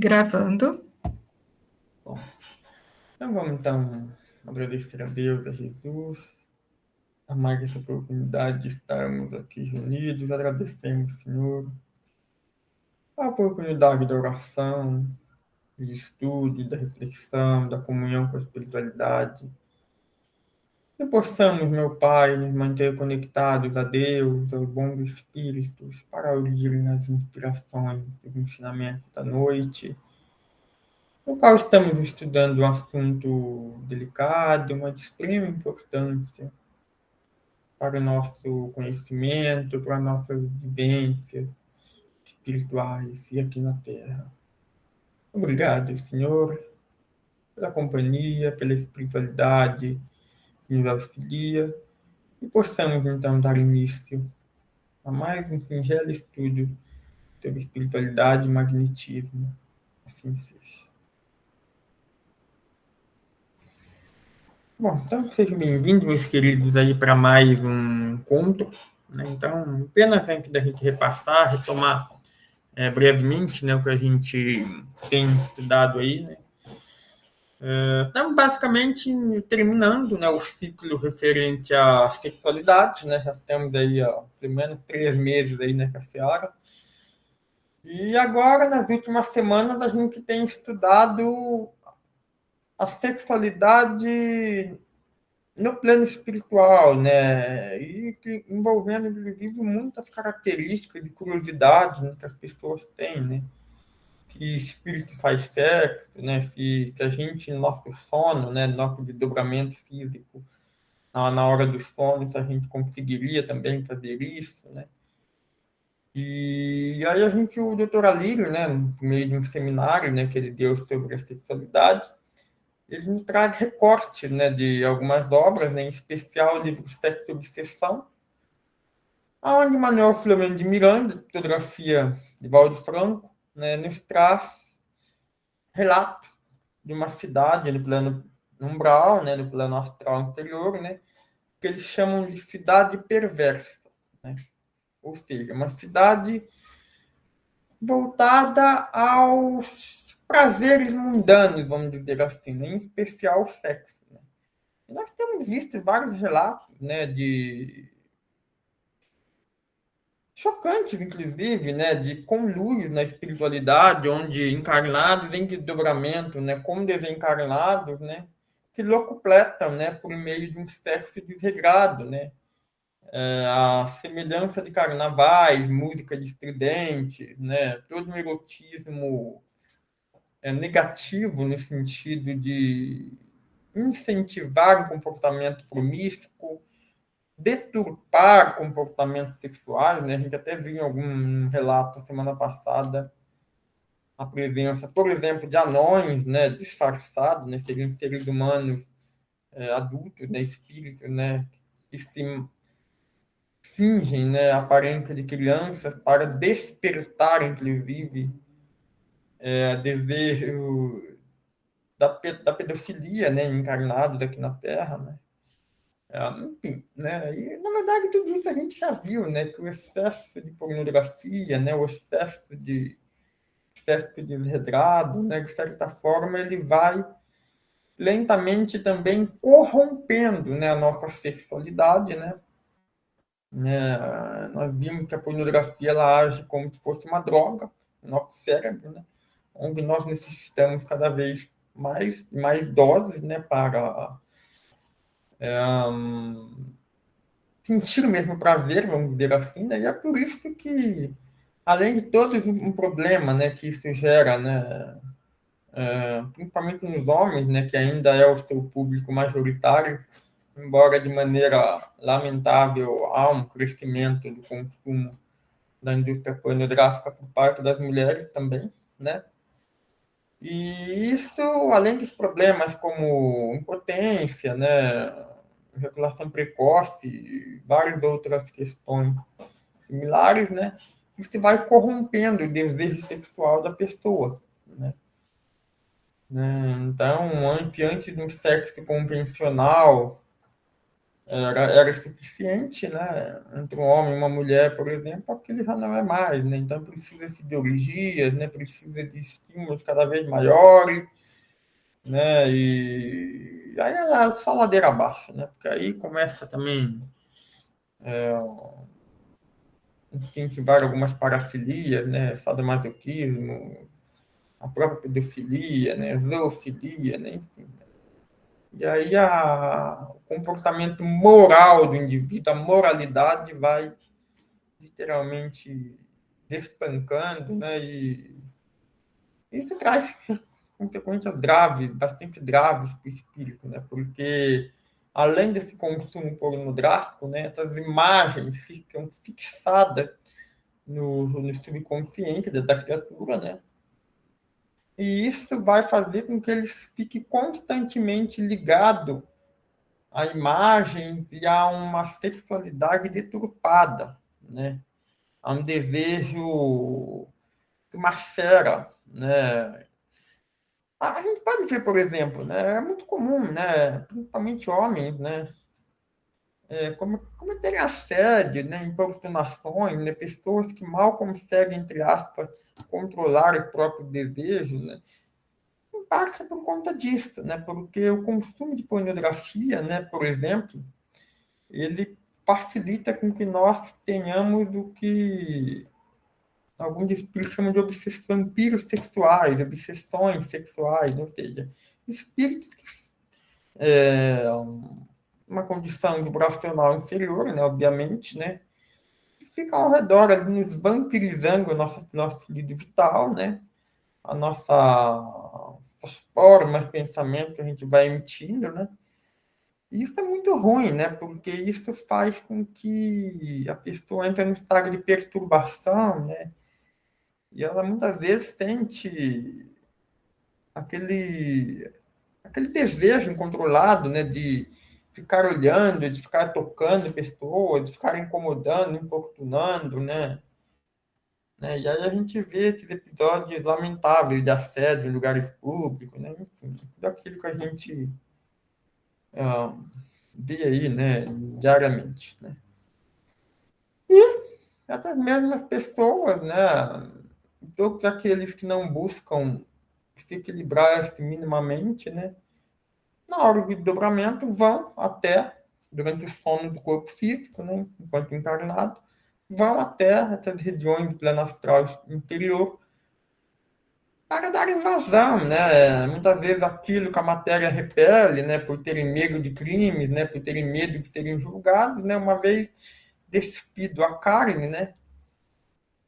Gravando. Bom, então vamos agradecer a Deus, a Jesus, a mais essa oportunidade de estarmos aqui reunidos. Agradecemos, Senhor, a oportunidade da oração, de estudo, da reflexão, da comunhão com a espiritualidade. Que possamos, meu Pai, nos manter conectados a Deus, aos bons espíritos, para ouvirem as inspirações, os ensinamentos da noite, no qual estamos estudando um assunto delicado, mas de extrema importância para o nosso conhecimento, para nossas vivências espirituais e aqui na Terra. Obrigado, Senhor, pela companhia, pela espiritualidade que nos auxilia e possamos então dar início a mais um singelo estudo sobre espiritualidade e magnetismo. Assim seja. Bom, então sejam bem-vindos, meus queridos, aí para mais um encontro. Né? Então, apenas antes da gente repassar, retomar brevemente, né, o que a gente tem estudado aí, né? Estamos basicamente terminando, né, o ciclo referente à sexualidade, né? Já temos aí, ó, pelo menos 3 meses aí nessa seara. E agora, nas últimas semanas, a gente tem estudado a sexualidade no plano espiritual, né? E envolvendo, inclusive, muitas características de curiosidade, né, que as pessoas têm, né? Se espírito faz sexo, né? Se a gente, no nosso sono, né? No nosso desdobramento físico, na hora do sono, se a gente conseguiria também fazer isso, né? E aí o doutor Alírio, né? Por meio de um seminário, né? Que ele deu sobre a sexualidade, ele nos traz recortes, né? De algumas obras, né? Em especial o livro Sexo e Obsessão, onde Manuel Filomeno de Miranda, fotografia de Valdo Franco, né? Nos traz relato de uma cidade no plano umbral, né, no plano astral anterior, né, que eles chamam de cidade perversa, né? Ou seja, uma cidade voltada aos prazeres mundanos, vamos dizer assim, né, em especial o sexo. Né? E nós temos visto vários relatos, né, de chocantes, inclusive, né, de conluios na espiritualidade, onde encarnados em desdobramento, né, como desencarnados, né, se locupletam, né, por meio de um sexo desregrado, né, a semelhança de carnavais, música de estridente, né, todo um erotismo negativo no sentido de incentivar um comportamento promíscuo, deturpar comportamentos sexuais, né? A gente até viu em algum relato semana passada a presença, por exemplo, de anões, né, disfarçados, né, seriam seres humanos adultos, né, espíritos, né, que se fingem, né, aparência de crianças para despertar, inclusive, desejo da pedofilia, né, encarnados aqui na Terra, né? Enfim, né? E, na verdade, tudo isso a gente já viu, né? Que o excesso de pornografia, né? O excesso de desregrado, né? De certa forma, ele vai lentamente também corrompendo, né? A nossa sexualidade, né? Nós vimos que a pornografia ela age como se fosse uma droga no nosso cérebro, né? Onde nós necessitamos cada vez mais doses, né? Para sentir o mesmo prazer, vamos dizer assim, né? E é por isso que, além de todo um problema, né, que isso gera, né, principalmente nos homens, né, que ainda é o seu público majoritário, embora de maneira lamentável há um crescimento do consumo da indústria pornográfica por parte das mulheres também, né? E isso, além dos problemas como impotência, né, ejaculação precoce e várias outras questões similares, né, isso vai corrompendo o desejo sexual da pessoa, né? Então, antes de um sexo convencional, era suficiente, né? Entre um homem e uma mulher, por exemplo, aquilo já não é mais, né? Então precisa-se de ideologias, né? Precisa de estímulos cada vez maiores, né? E aí é só ladeira abaixo, né? Porque aí começa também incentivar algumas parafilias, né? Sadomasoquismo, a própria pedofilia, né? Zoofilia, né? Enfim. E aí o comportamento moral do indivíduo, a moralidade vai literalmente despancando, né? E isso traz consequências graves, bastante graves para o espírito, né? Porque além desse consumo pornográfico, né, essas imagens ficam fixadas no subconsciente da criatura, né? E isso vai fazer com que eles fiquem constantemente ligados a imagens e a uma sexualidade deturpada, né? A um desejo que macera, né? A gente pode ver, por exemplo, né? É muito comum, né? Principalmente homens, né? Como terem assédio, né? Importunações, né? Pessoas que mal conseguem, entre aspas, controlar o próprio desejo, né? Passa por conta disso, né? Porque o consumo de pornografia, né? Por exemplo, ele facilita com que nós tenhamos o que alguns espíritos chamam de vampiros sexuais, obsessões sexuais, ou seja, espíritos que uma condição vibracional inferior, né, obviamente, né, que ficam ao redor ali, nos vampirizando o nosso fluido vital, né, a nossa as formas, pensamento que a gente vai emitindo, né. E isso é muito ruim, né, porque isso faz com que a pessoa entre num estado de perturbação, né, e ela muitas vezes sente aquele, aquele desejo incontrolado, né, de ficar olhando, de ficar tocando pessoas, de ficar incomodando, importunando, né? E aí a gente vê esses episódios lamentáveis de assédio em lugares públicos, né? Enfim, tudo aquilo que a gente ah, vê aí, né, diariamente, né? Essas mesmas pessoas, né, todos aqueles que não buscam se equilibrar-se minimamente, né, na hora do desdobramento, vão até, durante o sono do corpo físico, né, enquanto encarnado, vão até essas regiões do plano astral inferior para darem vazão, né? Muitas vezes aquilo que a matéria repele, né, por terem medo de crimes, né, por terem medo de serem julgados, né, uma vez despido a carne, né,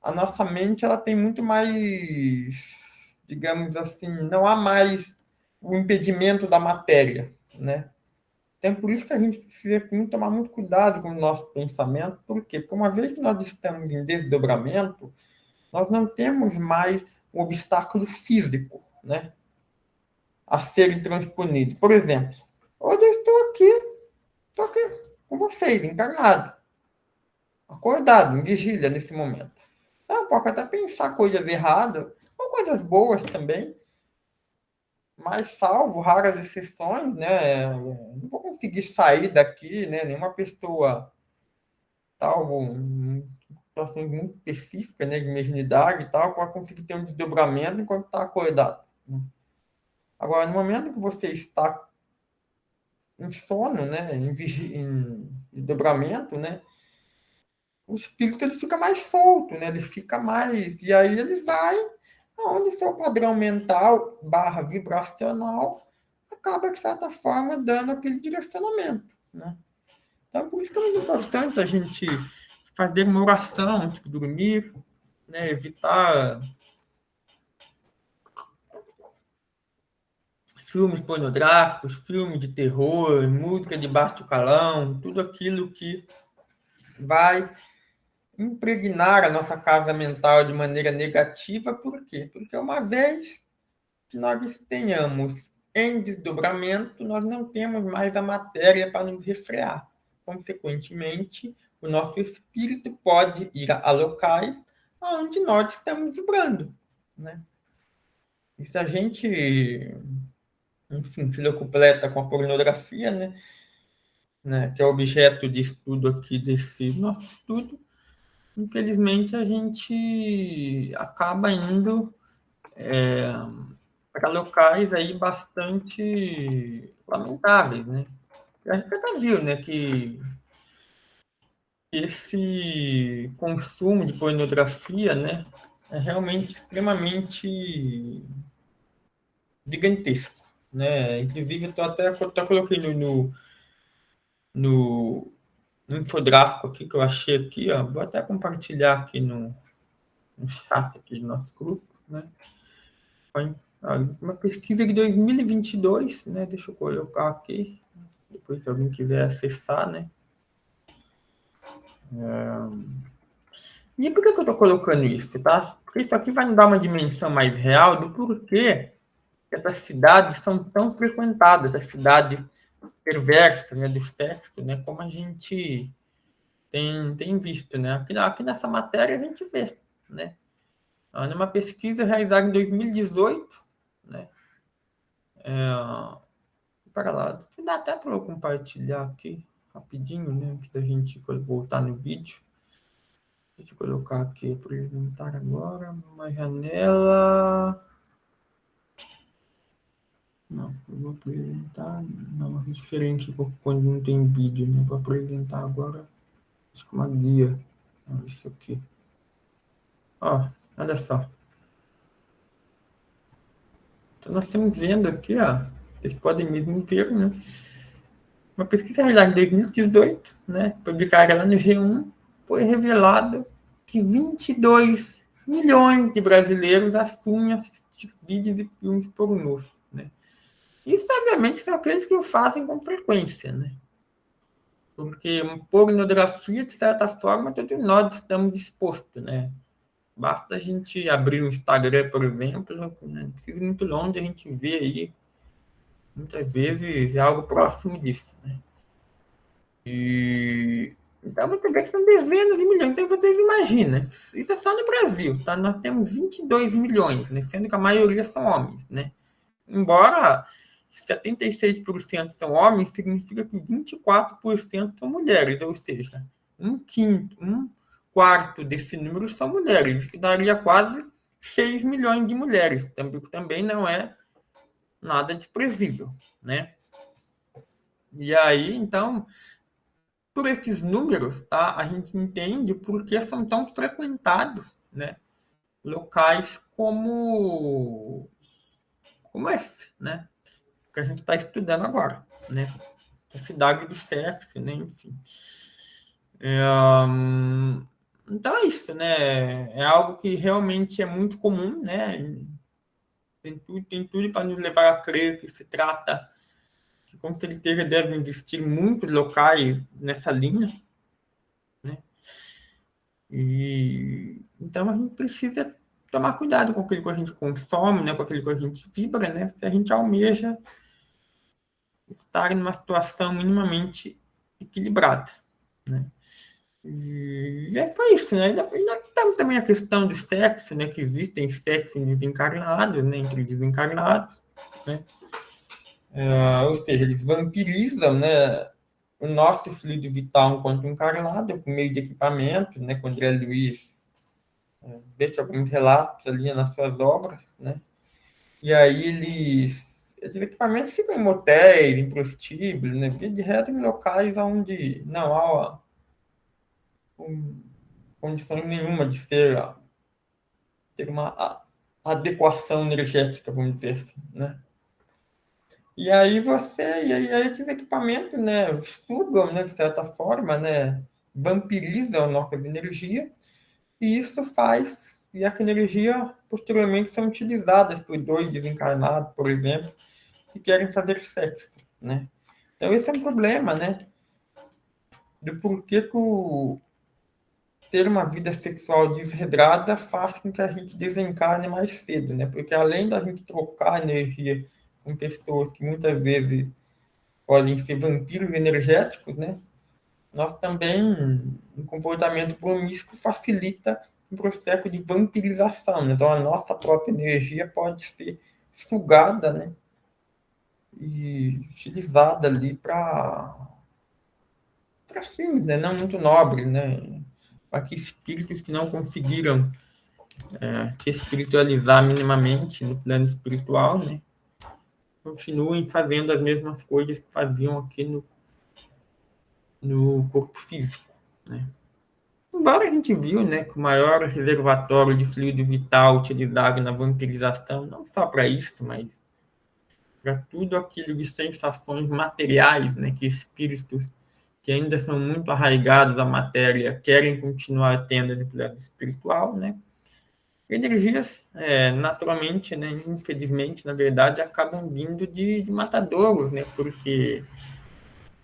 a nossa mente ela tem muito mais, digamos assim, não há mais o impedimento da matéria, né? Então, por isso que a gente precisa tomar muito cuidado com o nosso pensamento. Por quê? Porque uma vez que nós estamos em desdobramento, nós não temos mais um obstáculo físico, né, a ser transponido. Por exemplo, hoje eu estou aqui com vocês, encarnado, acordado, em vigília nesse momento. Então, eu posso até pensar coisas erradas, ou coisas boas também, mas salvo raras exceções, né, não vou conseguir sair daqui, né, nenhuma pessoa tal, situações muito específicas, né, de mediunidade e tal, para conseguir ter um desdobramento enquanto está acordado, né? Agora, no momento que você está em sono, né, em desdobramento, né, o espírito ele fica mais solto, né, ele fica mais, e aí ele vai aonde seu padrão mental barra vibracional acaba, de certa forma, dando aquele direcionamento, né? Então, por isso que é muito importante a gente fazer uma oração antes de dormir, né? Evitar filmes pornográficos, filmes de terror, música de baixo calão, tudo aquilo que vai impregnar a nossa casa mental de maneira negativa. Por quê? Porque uma vez que nós tenhamos em desdobramento, nós não temos mais a matéria para nos resfriar. Consequentemente, o nosso espírito pode ir a locais onde nós estamos vibrando, né? E se a gente, enfim, se completa com a pornografia, né? né, que é objeto de estudo aqui desse nosso estudo, infelizmente a gente acaba indo para locais aí bastante lamentáveis, né? A gente até viu, né, que esse consumo de pornografia, né, é realmente extremamente gigantesco, né? Inclusive, eu coloquei no, no infográfico aqui que eu achei aqui, ó, vou até compartilhar aqui no chat aqui do nosso grupo, né? Uma pesquisa de 2022, né? Deixa eu colocar aqui, depois se alguém quiser acessar, né? E por que eu estou colocando isso, tá? Porque isso aqui vai nos dar uma dimensão mais real do porquê que essas cidades são tão frequentadas, as cidades perversas, né, do sexo, né, como a gente tem visto, né? Aqui nessa matéria a gente vê, né? Numa pesquisa realizada em 2018, né? Para lá, dá até para eu compartilhar aqui rapidinho, né? Antes da gente voltar no vídeo. Deixa eu colocar aqui, apresentar agora, uma janela. Não, eu vou apresentar. Não, é diferente quando não tem vídeo, né? Vou apresentar agora, acho que uma guia. Isso aqui. Ó, olha só. Então, nós estamos vendo aqui, ó. Vocês podem mesmo ver, né? Uma pesquisa realizada em 2018, né? Publicada lá no G1, foi revelado que 22 milhões de brasileiros assumem assistir vídeos e filmes pornôs, né? Isso, obviamente, são aqueles que o fazem com frequência, né? Porque pornografia, de certa forma, todos nós estamos dispostos, né? Basta a gente abrir o Instagram, por exemplo, né? Não precisa ir muito longe, a gente vê aí, muitas vezes, algo próximo disso, né? E então, muito bem, são dezenas de milhões. Então, vocês imaginam, isso é só no Brasil, tá? Nós temos 22 milhões, né? Sendo que a maioria são homens, né? Embora 76% são homens, significa que 24% são mulheres, ou seja, um quarto desse número são mulheres, isso daria quase 6 milhões de mulheres, também não é nada desprezível, né? E aí, então, por esses números, tá, a gente entende por que são tão frequentados, né, locais como esse, né, que a gente está estudando agora, né, a cidade do sexo, né, enfim. Então é isso, né, é algo que realmente é muito comum, né, tem tudo para nos levar a crer que se trata, que com certeza devem existir muitos locais nessa linha, né, e então a gente precisa tomar cuidado com aquilo que a gente consome, né, com aquilo que a gente vibra, né, se a gente almeja estar em uma situação minimamente equilibrada, né. E foi isso, né? Depois nós temos também a questão do sexo, né? Que existem sexos desencarnados, né? Entre desencarnados, né? Ou seja, eles vampirizam, né? O nosso fluido vital enquanto encarnado, por meio de equipamento, né? Com André Luiz deixa alguns relatos ali nas suas obras, né? E aí esses equipamentos ficam em motéis, em prostíbulos, né? De reto em locais onde não há condição nenhuma de ter uma adequação energética, vamos dizer assim, né? E aí esses equipamentos, né, sugam, né, de certa forma, né, vampirizam a nossa energia, e isso faz, e essa energia posteriormente são utilizadas por dois desencarnados, por exemplo, que querem fazer sexo, né? Então esse é um problema, né, do porquê que ter uma vida sexual desregrada faz com que a gente desencarne mais cedo, né? Porque além da gente trocar energia com pessoas que muitas vezes podem ser vampiros energéticos, né? Nós também, um comportamento promíscuo facilita o processo de vampirização, né? Então a nossa própria energia pode ser sugada, né? E utilizada ali para fins, né, não muito nobres, né, para que espíritos que não conseguiram se espiritualizar minimamente no plano espiritual, né, continuem fazendo as mesmas coisas que faziam aqui no corpo físico, né. Embora a gente viu, né, que o maior reservatório de fluido vital utilizado na vampirização, não só para isso, mas para tudo aquilo de sensações materiais, né, que espíritos que ainda são muito arraigados à matéria querem continuar tendo no plano espiritual, né? Energias, naturalmente, né, infelizmente, na verdade, acabam vindo de matadouros, né? Porque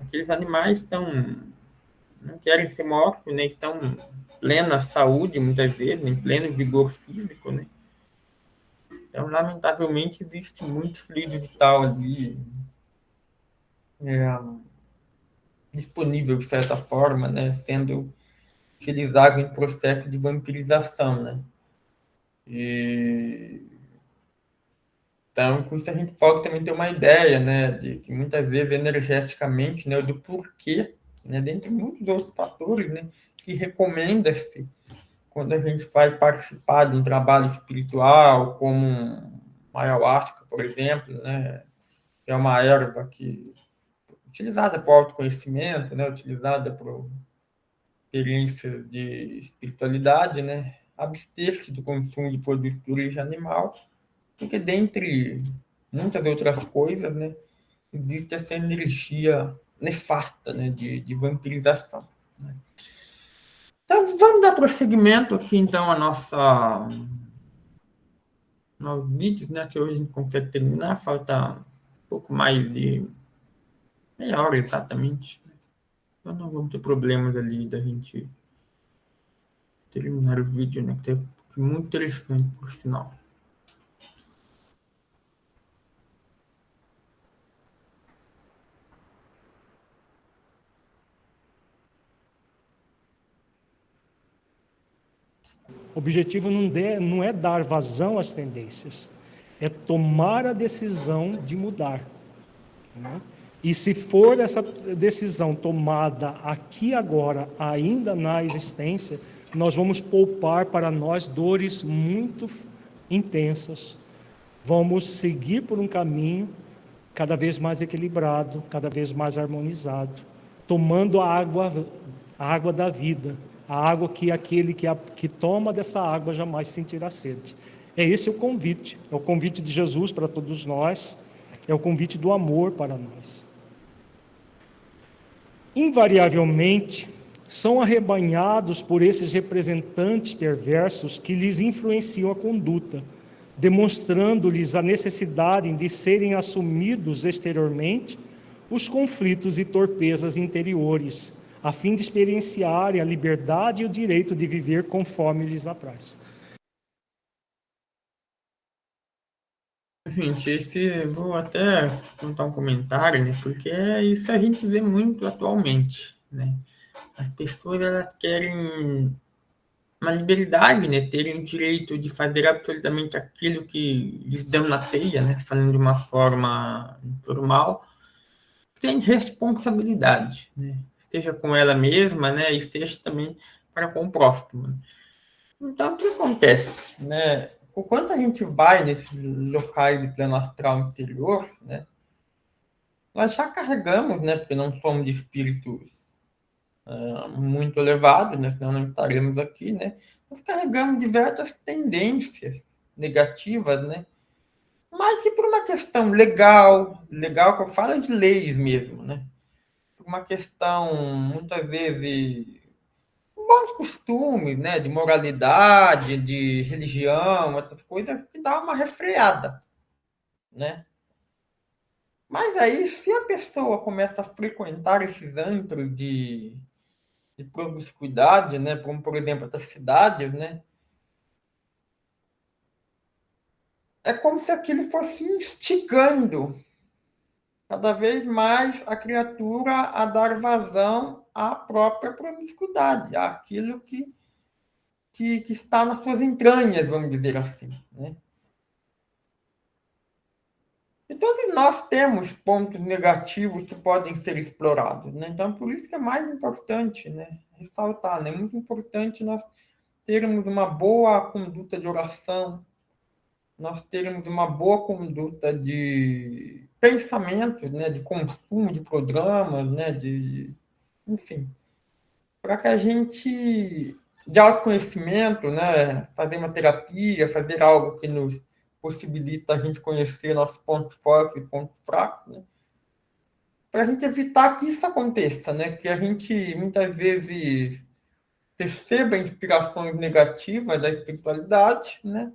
aqueles animais não querem ser mortos, né? Estão em plena saúde, muitas vezes, em pleno vigor físico, né? Então, lamentavelmente, existe muito fluido vital ali é, disponível, de certa forma, né? Sendo utilizado em processo de vampirização, né? E então, com isso a gente pode também ter uma ideia, né, de que muitas vezes energeticamente, né, do porquê, né, dentre muitos outros fatores, né, que recomenda-se quando a gente vai participar de um trabalho espiritual, como uma ayahuasca, por exemplo, né, que é uma erva que utilizada para o autoconhecimento, né, utilizada para experiências de espiritualidade, né, abster-se do consumo de produtos de origem animal, porque dentre muitas outras coisas, né, existe essa energia nefasta, né, de vampirização. Né? Então, vamos dar prosseguimento aqui, então, a nossos vídeos, né, que hoje a gente consegue terminar, falta um pouco mais de meia hora exatamente. Então, não vamos ter problemas ali da gente terminar o vídeo, né, que é muito interessante, por sinal. O objetivo não é dar vazão às tendências, é tomar a decisão de mudar. Né? E se for essa decisão tomada aqui agora, ainda na existência, nós vamos poupar para nós dores muito intensas. Vamos seguir por um caminho cada vez mais equilibrado, cada vez mais harmonizado, tomando a água da vida, a água que aquele que toma dessa água jamais sentirá sede. É esse o convite, é o convite de Jesus para todos nós, é o convite do amor para nós. Invariavelmente, são arrebanhados por esses representantes perversos que lhes influenciam a conduta, demonstrando-lhes a necessidade de serem assumidos exteriormente os conflitos e torpezas interiores, a fim de experienciarem a liberdade e o direito de viver conforme lhes apraz. Gente, vou até contar um comentário, né? Porque isso a gente vê muito atualmente, né? As pessoas elas querem uma liberdade, né? Terem o direito de fazer absolutamente aquilo que lhes dão na teia, né? Falando de uma forma informal, sem responsabilidade, né? Seja com ela mesma, né? E seja também para com o próximo. Né? Então, o que acontece, né? O quanto a gente vai nesses locais de plano astral inferior, né? Nós já carregamos, né? Porque não somos de espíritos muito elevados, né? Senão não estaremos aqui, né? Nós carregamos diversas tendências negativas, né? Mas que por uma questão legal que eu falo é de leis mesmo, né? Por uma questão, muitas vezes, bons costumes, né? De moralidade, de religião, essas coisas que dá uma refreada, né? Mas aí, se a pessoa começa a frequentar esses antros de promiscuidade, né? Como, por exemplo, essas cidades, né? É como se aquilo fosse instigando cada vez mais a criatura a dar vazão à própria promiscuidade, àquilo que está nas suas entranhas, vamos dizer assim. Né? E todos nós temos pontos negativos que podem ser explorados, né? Então, por isso que é mais importante, né, ressaltar, né? É muito importante nós termos uma boa conduta de oração, nós termos uma boa conduta de pensamento, né, de consumo de programas, né, enfim, para que a gente, de autoconhecimento, né, fazer uma terapia, fazer algo que nos possibilita a gente conhecer nossos pontos fortes e pontos fracos, né, para a gente evitar que isso aconteça, né, que a gente muitas vezes perceba inspirações negativas da espiritualidade, né,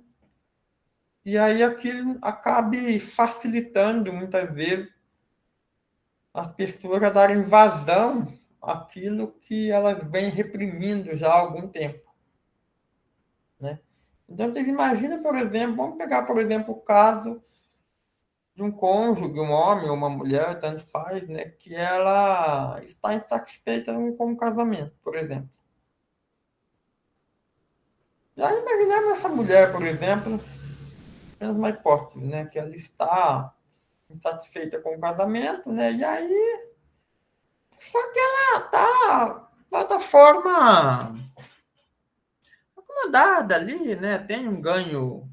e aí aquilo acabe facilitando muitas vezes as pessoas a darem vazão àquilo que elas vêm reprimindo já há algum tempo, né? Então, vocês imaginam, por exemplo, vamos pegar, por exemplo, o caso de um cônjuge, um homem ou uma mulher, tanto faz, né, que ela está insatisfeita com o casamento, por exemplo. Já imaginamos essa mulher, por exemplo, apenas uma hipótese, né, que ela está insatisfeita com o casamento, né, e aí, só que ela está, de certa forma, acomodada ali, né, tem um ganho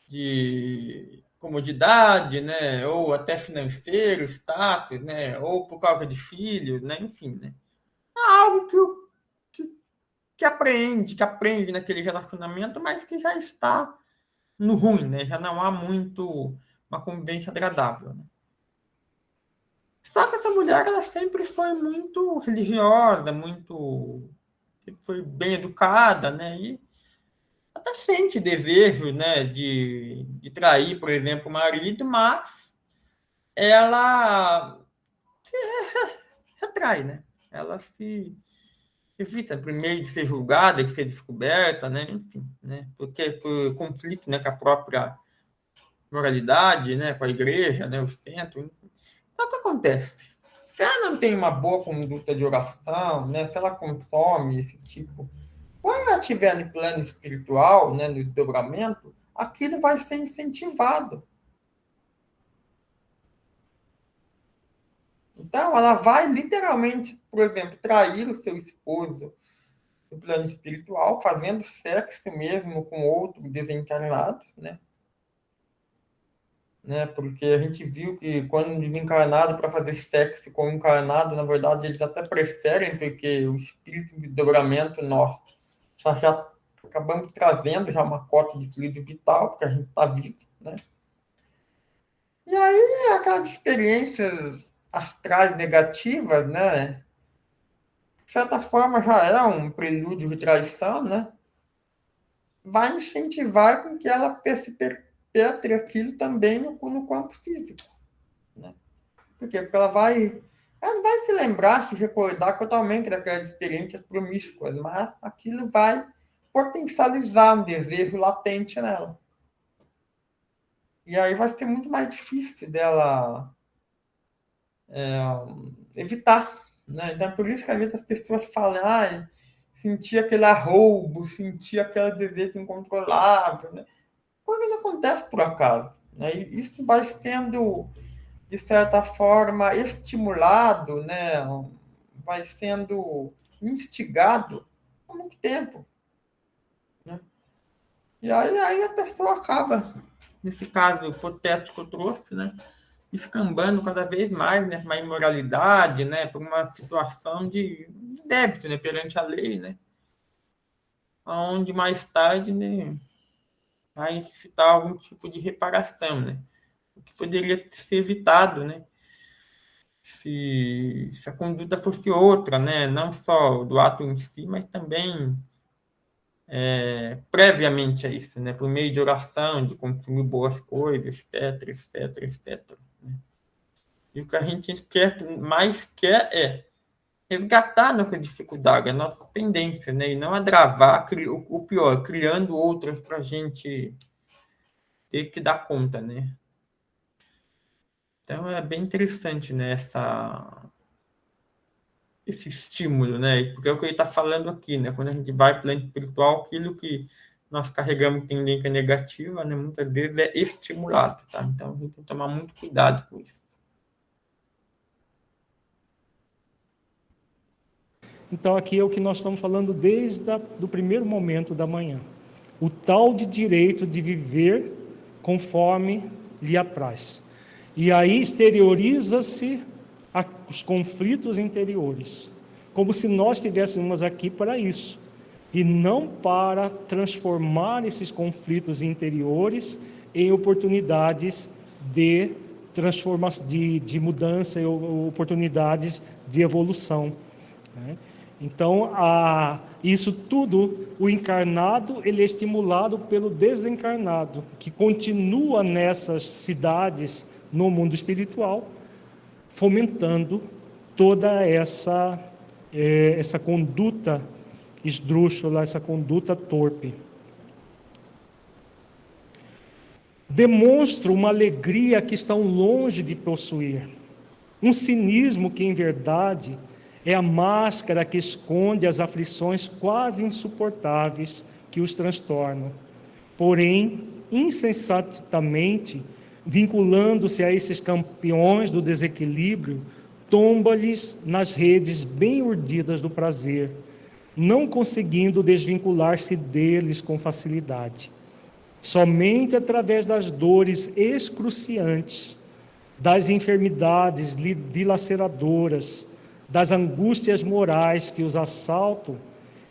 de comodidade, né, ou até financeiro, status, né, ou por causa de filhos, né, enfim, né. É algo que, que aprende naquele relacionamento, mas que já está no ruim, né, já não há muito uma convivência agradável, né. Só que essa mulher, ela sempre foi muito religiosa, muito, sempre foi bem educada, né, e até sente desejo, né, de trair, por exemplo, o marido, mas ela se retrai, né? Ela se evita primeiro de ser julgada, de ser descoberta, né? Enfim, né? Porque por conflito, né, com a própria moralidade, né, com a igreja, né, o centro. Então, o que acontece? Se ela não tem uma boa conduta de oração, né, se ela consome esse tipo, quando ela estiver no plano espiritual, né, no desdobramento, aquilo vai ser incentivado. Então, ela vai literalmente, por exemplo, trair o seu esposo no plano espiritual, fazendo sexo mesmo com outro desencarnado, né? Porque a gente viu que quando um desencarnado para fazer sexo com um encarnado, na verdade, eles até preferem, porque o espírito de desdobramento nosso já acabamos trazendo já uma cota de fluido vital, porque a gente está vivo, né? E aí, aquelas experiências astrais negativas, né? De certa forma, já é um prelúdio de traição, né? Vai incentivar com que ela se perpetre aquilo também no campo físico, né? Por quê? Porque ela não vai se lembrar, se recordar totalmente daquelas experiências promíscuas, mas aquilo vai potencializar um desejo latente nela. E aí vai ser muito mais difícil dela evitar, né? Então, por isso que às vezes as pessoas falam, ah, sentir aquele arroubo, sentir aquele desejo incontrolável, né? Coisa não acontece por acaso, né? E isso vai sendo, de certa forma, estimulado, né? Vai sendo instigado há muito tempo, né? E aí a pessoa acaba, nesse caso hipotético que eu trouxe, né, escambando cada vez mais, né, uma imoralidade, né, por uma situação de débito, né, perante a lei, né, onde mais tarde, né, vai citar algum tipo de reparação, né, o que poderia ser evitado, né, se a conduta fosse outra, né, não só do ato em si, mas também previamente a isso, né, por meio de oração, de consumir boas coisas, etc, etc, etc. Né? E o que a gente mais quer é resgatar a nossa dificuldade, a nossa tendência, né, e não agravar o pior, criando outras para a gente ter que dar conta, né. Então é bem interessante, né, esse estímulo, né, porque é o que ele está falando aqui, né, quando a gente vai para o plano espiritual, aquilo que nós carregamos tendência negativa, né, muitas vezes é estimulado, tá? Então, a gente tem que tomar muito cuidado com isso. Então, aqui é o que nós estamos falando desde o primeiro momento da manhã. O tal de direito de viver conforme lhe apraz. E aí exterioriza-se os conflitos interiores, como se nós estivéssemos aqui para isso, e não para transformar esses conflitos interiores em oportunidades de transformação, de mudança, e oportunidades de evolução, né? Então, isso tudo, o encarnado, ele é estimulado pelo desencarnado, que continua nessas cidades, no mundo espiritual, fomentando toda essa conduta esdrúxula, essa conduta torpe. Demonstra uma alegria que estão longe de possuir, um cinismo que, em verdade, é a máscara que esconde as aflições quase insuportáveis que os transtornam. Porém, insensatamente, vinculando-se a esses campeões do desequilíbrio, tomba-lhes nas redes bem urdidas do prazer, não conseguindo desvincular-se deles com facilidade. Somente através das dores excruciantes, das enfermidades dilaceradoras, das angústias morais que os assaltam,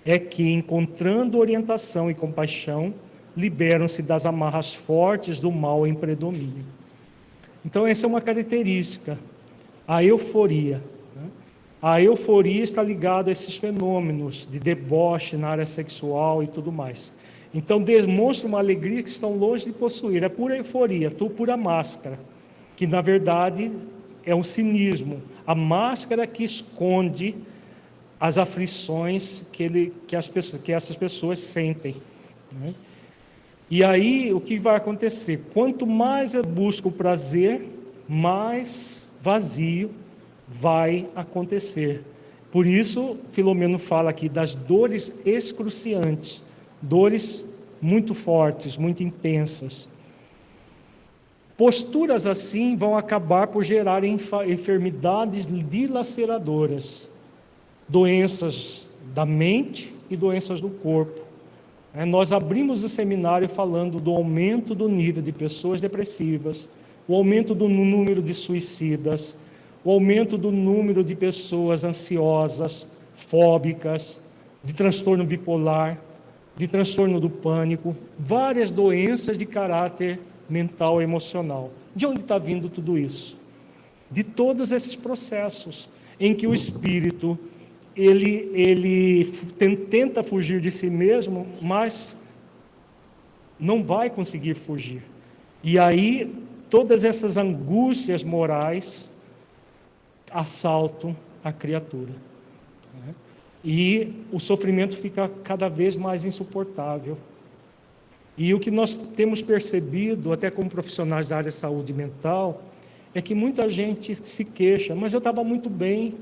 é que, encontrando orientação e compaixão, liberam-se das amarras fortes do mal em predomínio. Então, essa é uma característica, a euforia. A euforia está ligada a esses fenômenos de deboche na área sexual e tudo mais. Então, demonstra uma alegria que estão longe de possuir. É pura euforia, pura máscara, que na verdade é um cinismo. A máscara que esconde as aflições que essas pessoas sentem, né? E aí, o que vai acontecer? Quanto mais eu busco o prazer, mais vazio vai acontecer. Por isso, Filomeno fala aqui das dores excruciantes, dores muito fortes, muito intensas. Posturas assim vão acabar por gerar enfermidades dilaceradoras, doenças da mente e doenças do corpo. Nós abrimos o seminário falando do aumento do nível de pessoas depressivas, o aumento do número de suicidas, o aumento do número de pessoas ansiosas, fóbicas, de transtorno bipolar, de transtorno do pânico, várias doenças de caráter mental e emocional. De onde está vindo tudo isso? De todos esses processos em que o espírito ele tenta fugir de si mesmo, mas não vai conseguir fugir. E aí todas essas angústias morais assaltam a criatura, né? E o sofrimento fica cada vez mais insuportável. E o que nós temos percebido, até como profissionais da área de saúde mental, é que muita gente se queixa, mas eu estava muito bem,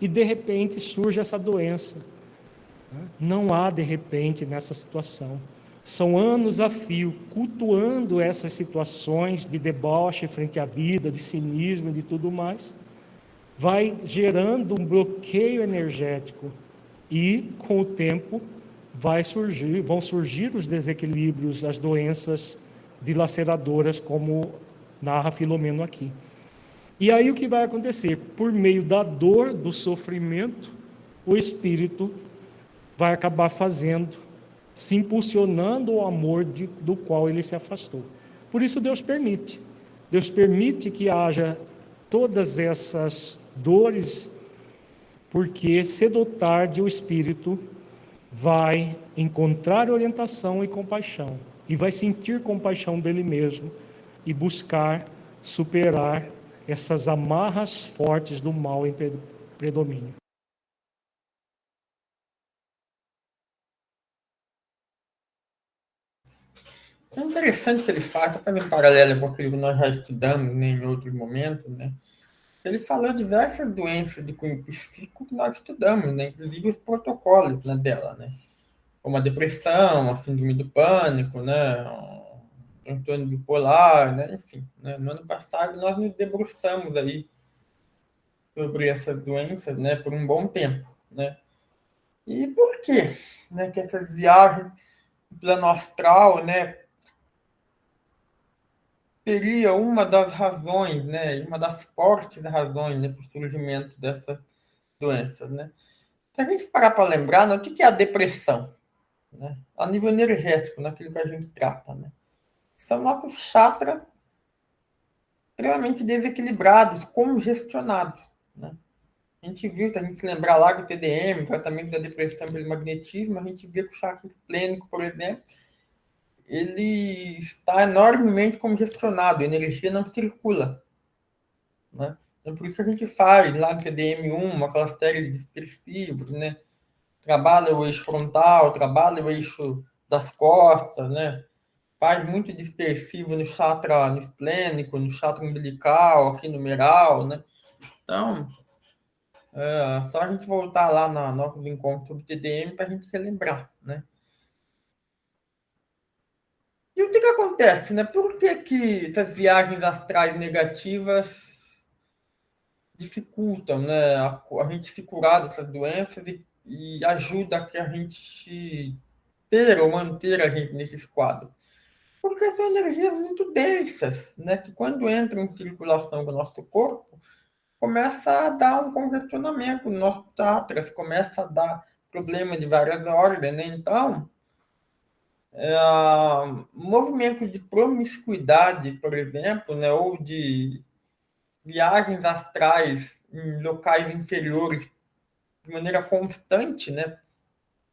e de repente surge essa doença. Não há de repente nessa situação. São anos a fio, cultuando essas situações de deboche frente à vida, de cinismo e de tudo mais, vai gerando um bloqueio energético, e com o tempo vão surgir os desequilíbrios, as doenças dilaceradoras, como narra Filomeno aqui. E aí o que vai acontecer? Por meio da dor, do sofrimento, o espírito vai acabar se impulsionando ao amor do qual ele se afastou. Por isso Deus permite. Deus permite que haja todas essas dores, porque cedo ou tarde o espírito vai encontrar orientação e compaixão, e vai sentir compaixão dele mesmo, e buscar superar essas amarras fortes do mal em predomínio. É interessante que ele faz, fazendo um paralelo com aquilo que nós já estudamos, né, em outros momentos, né? Ele falou diversas doenças de cunho psíquico que nós estudamos, né, inclusive os protocolos, né, dela, né? como a depressão, a síndrome do pânico, né, um transtorno bipolar, né, enfim, né, no ano passado nós nos debruçamos aí sobre essas doenças, né, por um bom tempo, né. E por quê, né, que essas viagens no plano astral, né, seria uma das razões, né, uma das fortes razões, né, para o surgimento dessas doenças, né. Se a gente parar para lembrar, né, o que é a depressão? Né? A nível energético, naquilo que a gente trata, né? São nossos chakras extremamente desequilibrados, congestionados, né? A gente viu, se a gente se lembrar lá do TDM, tratamento da depressão pelo magnetismo, a gente vê que o chakra esplênico, por exemplo, ele está enormemente congestionado, a energia não circula, né? Então, por isso que a gente faz lá no TDM1, aquela série de dispersivos, né? Trabalha o eixo frontal, trabalha o eixo das costas, né? Faz muito dispersivo no chakra esplênico, no chakra umbilical, aqui no numeral, né? Então, só a gente voltar lá na nosso encontro sobre TDM para a gente relembrar, né? E o que acontece, né? Por que essas viagens astrais negativas dificultam, né, a gente se curar dessas doenças e ajuda a que a gente ter ou manter a gente nesse quadro? Porque são energias muito densas, né, que quando entram em circulação com o nosso corpo, começa a dar um congestionamento no nosso chakras, começa a dar problema de várias ordens, né? Então, movimentos de promiscuidade, por exemplo, né, ou de viagens astrais em locais inferiores de maneira constante, né,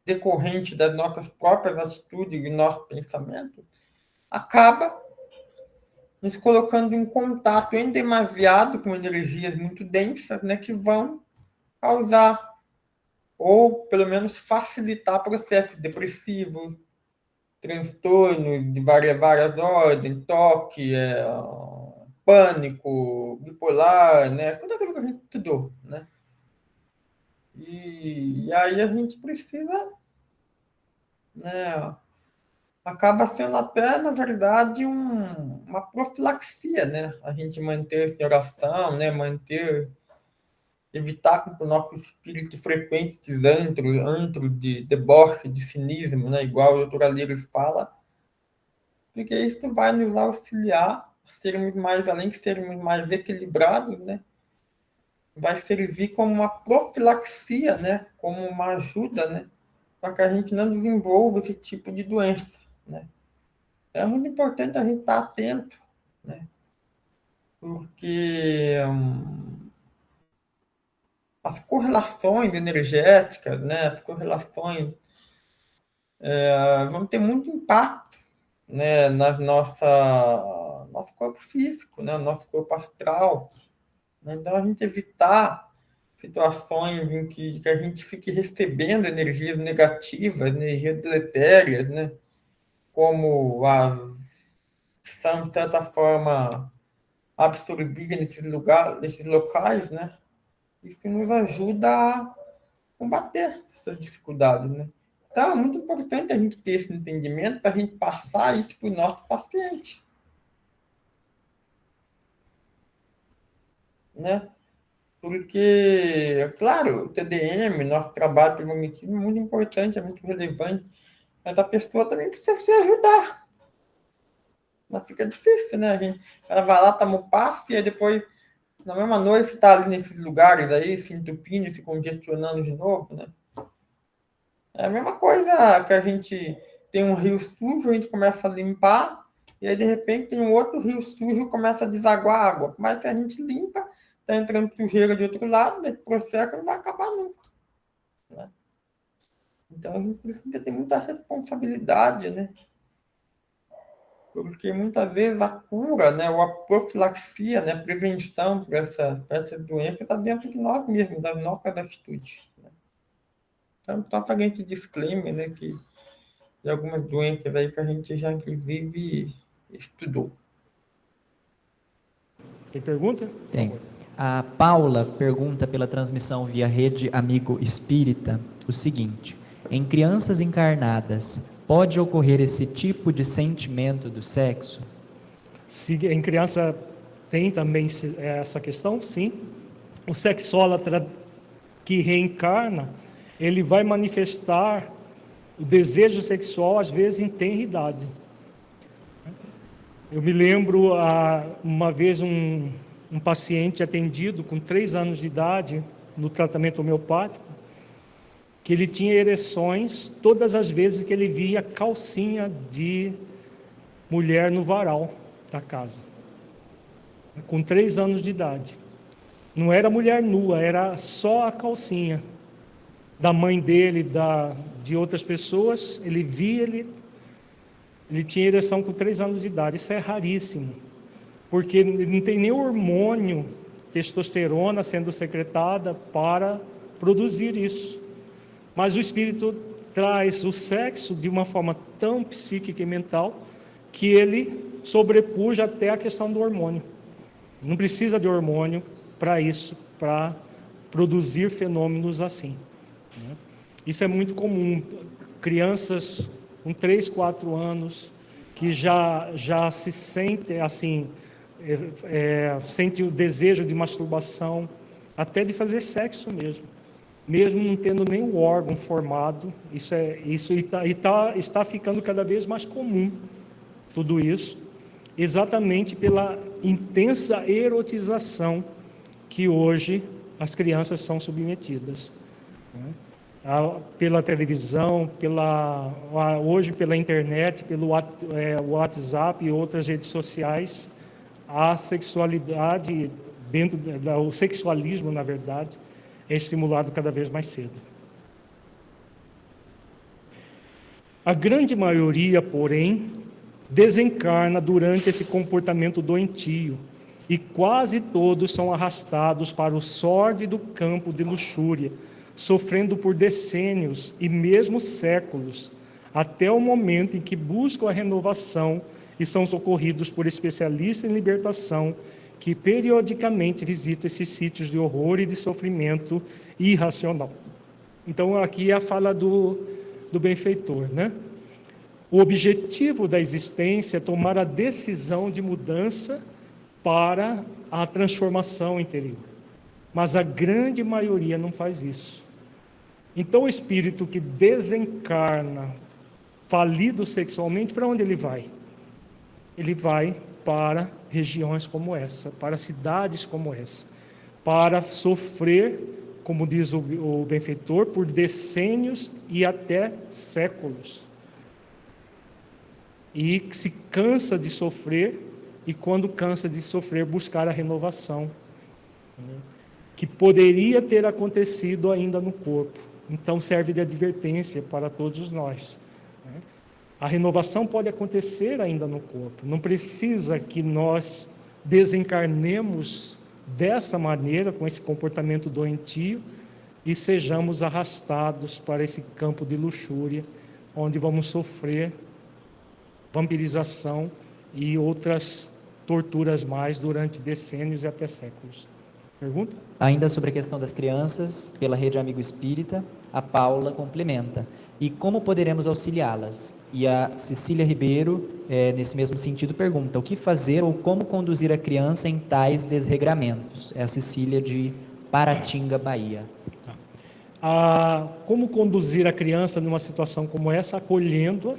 decorrente das nossas próprias atitudes e nosso pensamento, acaba nos colocando em contato em demasiado com energias muito densas, né, que vão causar ou pelo menos facilitar processos depressivos, transtornos de várias ordens, toque, pânico, bipolar, né, tudo aquilo que a gente estudou, né? E aí a gente precisa, né, acaba sendo até, na verdade, uma profilaxia, né? A gente manter-se em oração, né? Evitar que o nosso espírito frequente esses antros de deboche, de cinismo, né? Igual o Dr. Alírios fala, porque isso vai nos auxiliar a sermos mais, além de sermos mais equilibrados, né? Vai servir como uma profilaxia, né? Como uma ajuda, né? Para que a gente não desenvolva esse tipo de doença, né? É muito importante a gente estar atento, né? Porque as correlações energéticas, né? As correlações vão ter muito impacto, né? Na nosso corpo físico, né? Nosso corpo astral, né? Então a gente evitar situações em que a gente fique recebendo energias negativas, energias deletérias, né? Como as que são, de certa forma, absorvidas nesses locais, né? Isso nos ajuda a combater essas dificuldades, né? Então, é muito importante a gente ter esse entendimento para a gente passar isso para o nosso paciente, né? Porque, claro, o TDM, nosso trabalho pelo magnetismo é muito importante, é muito relevante, mas a pessoa também precisa se ajudar. Mas fica difícil, né? Ela vai lá, toma o passo e aí depois, na mesma noite, está ali nesses lugares aí, se entupindo, se congestionando de novo, né? É a mesma coisa que a gente tem um rio sujo, a gente começa a limpar, e aí de repente tem um outro rio sujo e começa a desaguar água. Mas que a gente limpa, está entrando sujeira de outro lado, esse processo não vai acabar nunca, né? Então a gente precisa ter muita responsabilidade, né? Porque muitas vezes a cura, né, ou a profilaxia, né, a prevenção para essa doença está dentro de nós mesmos, das nossas atitudes, né? Então, só para a gente disclaimer, né, que de algumas doenças aí que a gente já, inclusive, estudou. Tem pergunta? Tem. A Paula pergunta pela transmissão via Rede Amigo Espírita o seguinte: em crianças encarnadas, pode ocorrer esse tipo de sentimento do sexo? Se em criança tem também essa questão, sim. O sexólatra que reencarna, ele vai manifestar o desejo sexual, às vezes, em tenra idade. Eu me lembro, uma vez, um paciente atendido com 3 anos de idade, no tratamento homeopático, que ele tinha ereções todas as vezes que ele via calcinha de mulher no varal da casa, com 3 anos de idade. Não era mulher nua, era só a calcinha da mãe dele, de outras pessoas. Ele via, ele tinha ereção com 3 anos de idade. Isso é raríssimo, porque ele não tem nem hormônio, testosterona sendo secretada para produzir isso. Mas o espírito traz o sexo de uma forma tão psíquica e mental que ele sobrepuja até a questão do hormônio. Não precisa de hormônio para isso, para produzir fenômenos assim. Isso é muito comum. Crianças com 3, 4 anos que já se sentem assim, sente o desejo de masturbação, até de fazer sexo mesmo não tendo nenhum órgão formado. Está ficando cada vez mais comum tudo isso, exatamente pela intensa erotização que hoje as crianças são submetidas, né? Pela televisão, hoje pela internet, pelo WhatsApp e outras redes sociais. A sexualidade, o sexualismo, na verdade, é estimulado cada vez mais cedo. A grande maioria, porém, desencarna durante esse comportamento doentio, e quase todos são arrastados para o sórdido campo de luxúria, sofrendo por decênios e mesmo séculos, até o momento em que buscam a renovação e são socorridos por especialistas em libertação, que periodicamente visitam esses sítios de horror e de sofrimento irracional. Então, aqui é a fala do benfeitor, né? O objetivo da existência é tomar a decisão de mudança para a transformação interior. Mas a grande maioria não faz isso. Então, o espírito que desencarna falido sexualmente, para onde ele vai? Ele vai para regiões como essa, para cidades como essa, para sofrer, como diz o benfeitor, por decênios e até séculos. E se cansa de sofrer, e quando cansa de sofrer, buscar a renovação, né, que poderia ter acontecido ainda no corpo. Então serve de advertência para todos nós, né? A renovação pode acontecer ainda no corpo. Não precisa que nós desencarnemos dessa maneira, com esse comportamento doentio, e sejamos arrastados para esse campo de luxúria, onde vamos sofrer vampirização e outras torturas mais durante decênios e até séculos. Pergunta? Ainda sobre a questão das crianças, pela Rede Amigo Espírita, a Paula complementa: e como poderemos auxiliá-las? E a Cecília Ribeiro, nesse mesmo sentido, pergunta: o que fazer ou como conduzir a criança em tais desregramentos? É a Cecília de Paratinga, Bahia. Como conduzir a criança numa situação como essa? Acolhendo-a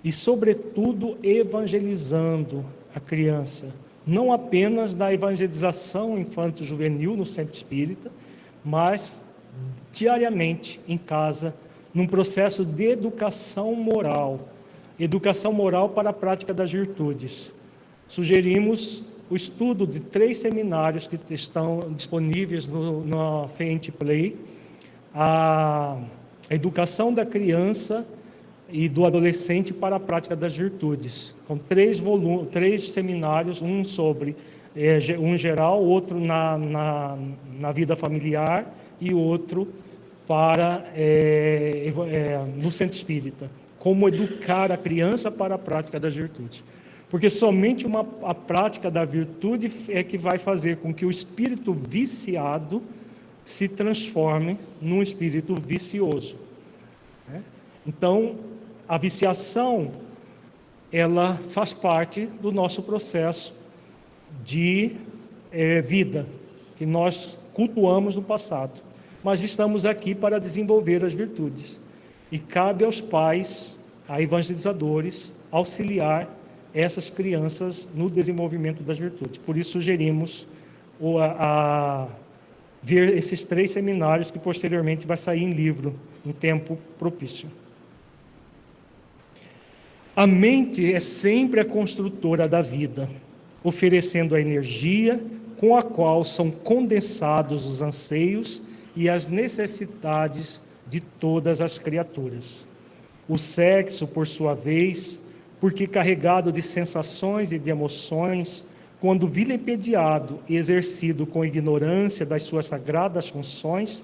e, sobretudo, evangelizando a criança. Não apenas na evangelização infanto-juvenil no centro espírita, mas diariamente em casa, num processo de educação moral para a prática das virtudes. Sugerimos o estudo de 3 seminários que estão disponíveis no Fente Play: a educação da criança e do adolescente para a prática das virtudes, com 3 seminários, um sobre um geral, outro na vida familiar e outro para no centro espírita, como educar a criança para a prática das virtudes, porque somente a prática da virtude é que vai fazer com que o espírito viciado se transforme num espírito vicioso. né? Então, a viciação, ela faz parte do nosso processo de vida, que nós cultuamos no passado. Mas estamos aqui para desenvolver as virtudes. E cabe aos pais, a evangelizadores, auxiliar essas crianças no desenvolvimento das virtudes. Por isso sugerimos ver esses 3 seminários que posteriormente vai sair em livro, em tempo propício. A mente é sempre a construtora da vida, oferecendo a energia com a qual são condensados os anseios e as necessidades de todas as criaturas. O sexo, por sua vez, porque carregado de sensações e de emoções, quando vilipendiado e exercido com ignorância das suas sagradas funções,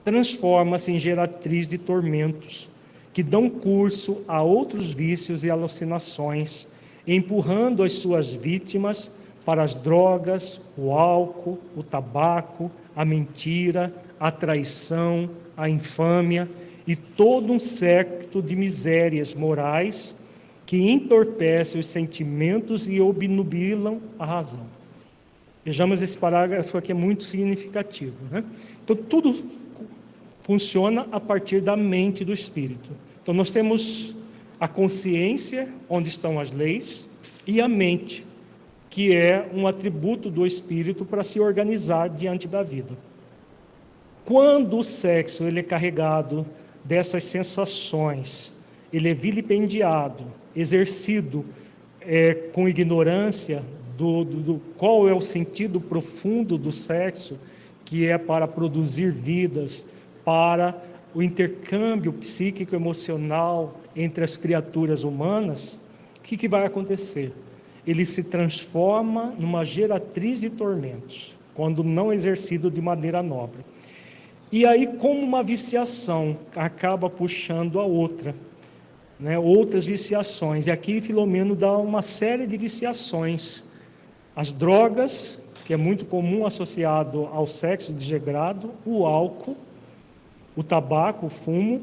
transforma-se em geratriz de tormentos, que dão curso a outros vícios e alucinações, empurrando as suas vítimas para as drogas, o álcool, o tabaco, a mentira, a traição, a infâmia e todo um séquito de misérias morais que entorpecem os sentimentos e obnubilam a razão. Vejamos, esse parágrafo aqui é muito significativo, né? Então, tudo funciona a partir da mente do espírito. Então, nós temos a consciência, onde estão as leis, e a mente, que é um atributo do espírito para se organizar diante da vida. Quando o sexo ele é carregado dessas sensações, ele é vilipendiado, exercido com ignorância do qual é o sentido profundo do sexo, que é para produzir vidas, para o intercâmbio psíquico-emocional entre as criaturas humanas, o que vai acontecer? Ele se transforma numa geratriz de tormentos, quando não exercido de maneira nobre. E aí, como uma viciação acaba puxando a outra, né? Outras viciações. E aqui Filomeno dá uma série de viciações. As drogas, que é muito comum associado ao sexo desregrado, o álcool, o tabaco, o fumo.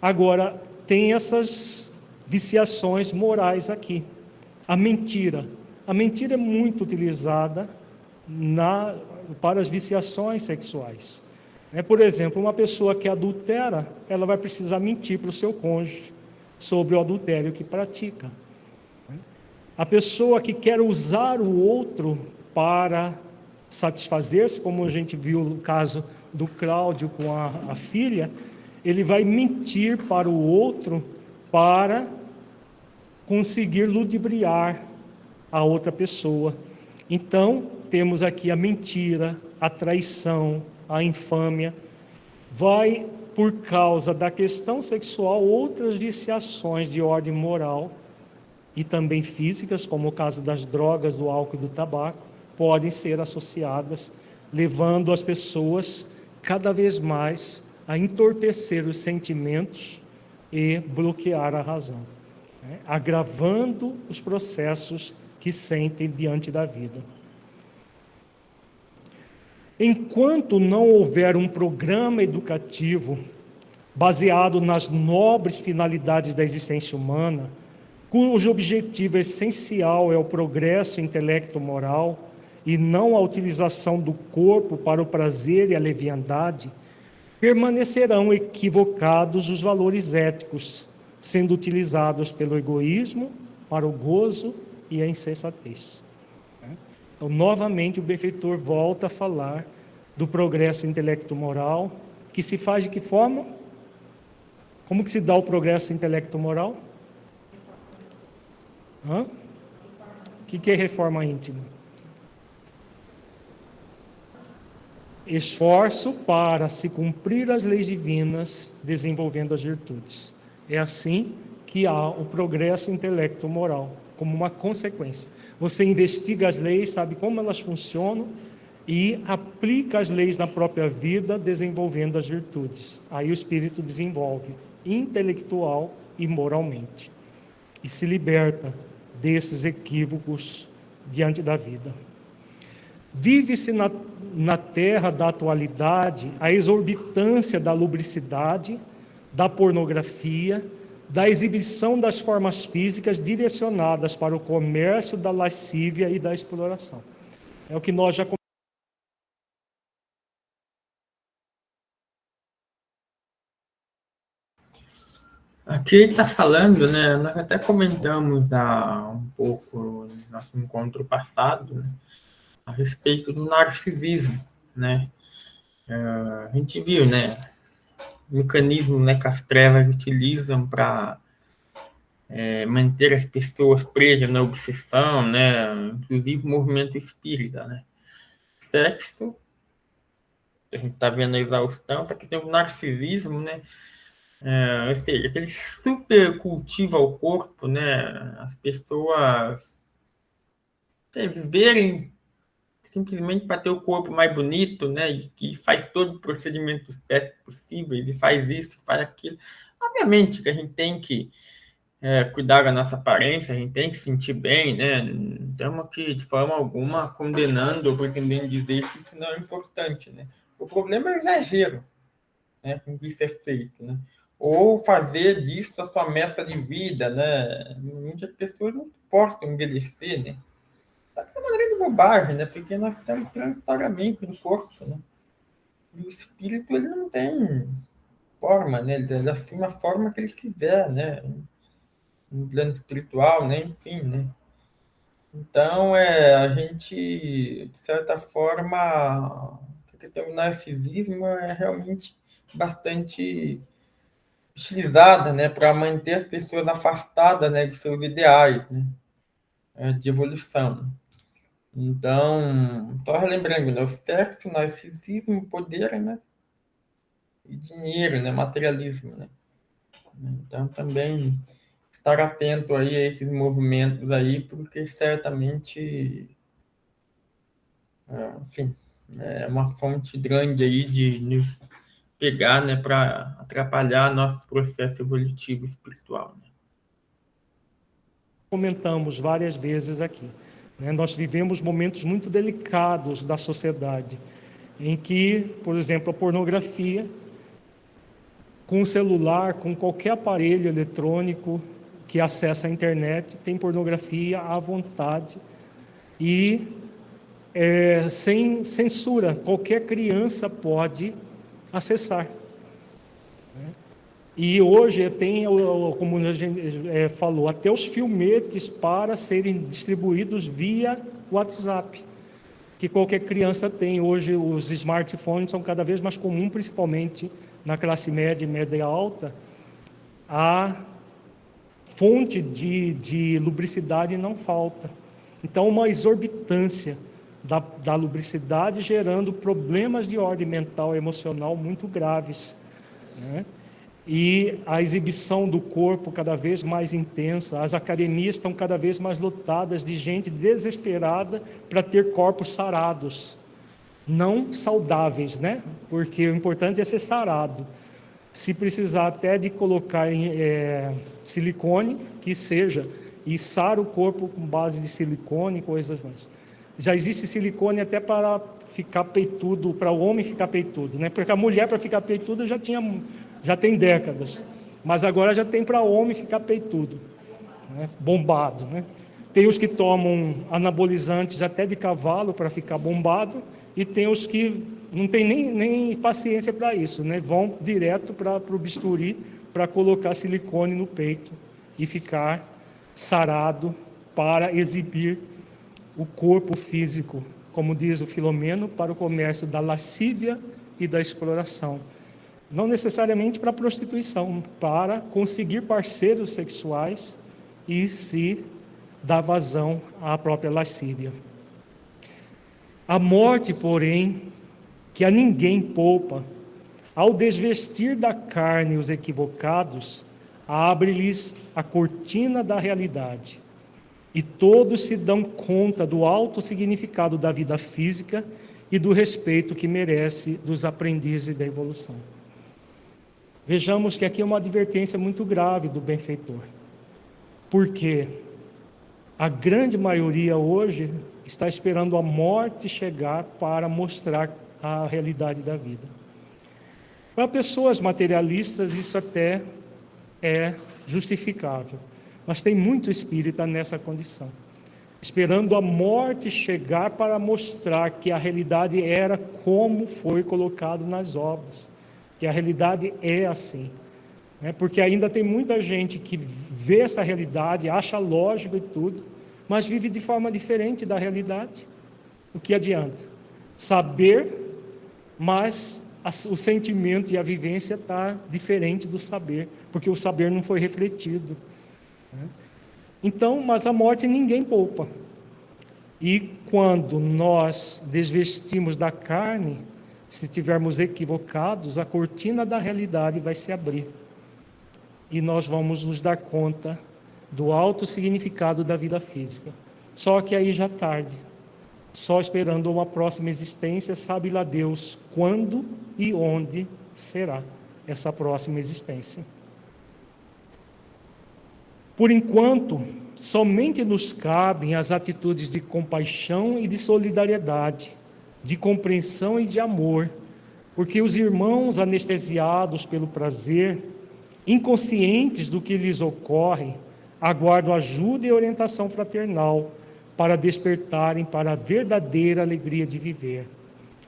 Agora, tem essas viciações morais aqui. A mentira. A mentira é muito utilizada para as viciações sexuais. Por exemplo, uma pessoa que adultera, ela vai precisar mentir para o seu cônjuge sobre o adultério que pratica. A pessoa que quer usar o outro para satisfazer-se, como a gente viu no caso do Cláudio com a filha, ele vai mentir para o outro para conseguir ludibriar a outra pessoa. Então, temos aqui a mentira, a traição, a infâmia. Vai, por causa da questão sexual, outras viciações de ordem moral e também físicas, como o caso das drogas, do álcool e do tabaco, podem ser associadas, levando as pessoas cada vez mais a entorpecer os sentimentos e bloquear a razão, agravando os processos que sentem diante da vida. Enquanto não houver um programa educativo baseado nas nobres finalidades da existência humana, cujo objetivo essencial é o progresso intelecto-moral e não a utilização do corpo para o prazer e a leviandade, permanecerão equivocados os valores éticos, sendo utilizados pelo egoísmo para o gozo e a insensatez. Então, novamente, o benfeitor volta a falar do progresso intelecto-moral, que se faz de que forma? Como que se dá o progresso intelecto-moral? O que é reforma íntima? Esforço para se cumprir as leis divinas, desenvolvendo as virtudes. É assim que há o progresso intelecto-moral, como uma consequência. Você investiga as leis, sabe como elas funcionam e aplica as leis na própria vida, desenvolvendo as virtudes. Aí o espírito desenvolve intelectual e moralmente e se liberta desses equívocos diante da vida. Vive-se na terra da atualidade a exorbitância da lubricidade, da pornografia, da exibição das formas físicas direcionadas para o comércio da lascívia e da exploração. É o que nós já Aqui ele está falando, né? Nós até comentamos há um pouco no nosso encontro passado, né, a respeito do narcisismo, né? A gente viu, né? O mecanismo, né, que as trevas utilizam para manter as pessoas presas na obsessão, né? Inclusive o movimento espírita, né? Sexo, a gente está vendo a exaustão, só que tem o narcisismo, né? Ou seja, aquele super cultivo ao corpo, né? As pessoas viverem simplesmente para ter o corpo mais bonito, né? E que faz todo o procedimento estético possível, e faz isso, faz aquilo. Obviamente que a gente tem que cuidar da nossa aparência, a gente tem que se sentir bem, né? Não estamos aqui de forma alguma condenando ou pretendendo dizer que isso não é importante, né? O problema é o exagero, né? Com que isso é feito, né? Ou fazer disso a sua meta de vida, né? Muitas pessoas não suportam envelhecer, né? Tá de uma grande bobagem, né? Porque nós temos transitoriamente no corpo, né? E o espírito, ele não tem forma, né? Ele assume a forma que ele quiser, né? No plano espiritual, né? Enfim, né? Então, a gente, de certa forma, a questão do narcisismo é realmente bastante utilizada, né, para manter as pessoas afastadas, né, de seus ideais, né, de evolução. Então, só relembrando, né, o sexo, narcisismo, poder, né, e dinheiro, né, materialismo, né. Então, também estar atento aí a esses movimentos aí, porque certamente, enfim, é uma fonte grande aí de nos pegar, né, para atrapalhar nosso processo evolutivo espiritual, né. comentamos várias vezes aqui, né? Nós vivemos momentos muito delicados da sociedade, em que, por exemplo, a pornografia, com o celular, com qualquer aparelho eletrônico que acessa a internet, tem pornografia à vontade e sem censura, qualquer criança pode acessar. E hoje tem, como a gente falou, até os filmetes para serem distribuídos via WhatsApp, que qualquer criança tem. Hoje os smartphones são cada vez mais comuns, principalmente na classe média e média alta. A fonte de lubricidade não falta. Então, uma exorbitância da lubricidade gerando problemas de ordem mental e emocional muito graves, né? E a exibição do corpo cada vez mais intensa, as academias estão cada vez mais lotadas de gente desesperada para ter corpos sarados, não saudáveis, né? Porque o importante é ser sarado. Se precisar até de colocar silicone, que seja, e sara o corpo com base de silicone e coisas mais. Já existe silicone até para ficar peitudo, para o homem ficar peitudo, né? Porque a mulher, para ficar peituda, já tem décadas, mas agora já tem para homem ficar peitudo, né? Bombado, né? Tem os que tomam anabolizantes até de cavalo para ficar bombado, e tem os que não tem nem paciência para isso, né? Vão direto para o bisturi para colocar silicone no peito e ficar sarado para exibir o corpo físico, como diz o Filomeno, para o comércio da lascívia e da exploração. Não necessariamente para a prostituição, para conseguir parceiros sexuais e se dar vazão à própria lascívia. A morte, porém, que a ninguém poupa, ao desvestir da carne os equivocados, abre-lhes a cortina da realidade, e todos se dão conta do alto significado da vida física e do respeito que merece dos aprendizes da evolução. Vejamos que aqui é uma advertência muito grave do benfeitor, porque a grande maioria hoje está esperando a morte chegar para mostrar a realidade da vida. Para pessoas materialistas, isso até é justificável, mas tem muito espírita nessa condição, esperando a morte chegar para mostrar que a realidade era como foi colocado nas obras, que a realidade é assim, né? Porque ainda tem muita gente que vê essa realidade, acha lógico e tudo, mas vive de forma diferente da realidade. O que adianta? Saber, mas o sentimento e a vivência está diferente do saber, porque o saber não foi refletido, né? Então, mas a morte ninguém poupa. E quando nós desvestimos da carne, se estivermos equivocados, a cortina da realidade vai se abrir. E nós vamos nos dar conta do alto significado da vida física. Só que aí já tarde, só esperando uma próxima existência, sabe lá Deus quando e onde será essa próxima existência. Por enquanto, somente nos cabem as atitudes de compaixão e de solidariedade, de compreensão e de amor, porque os irmãos anestesiados pelo prazer, inconscientes do que lhes ocorre, aguardam ajuda e orientação fraternal para despertarem para a verdadeira alegria de viver.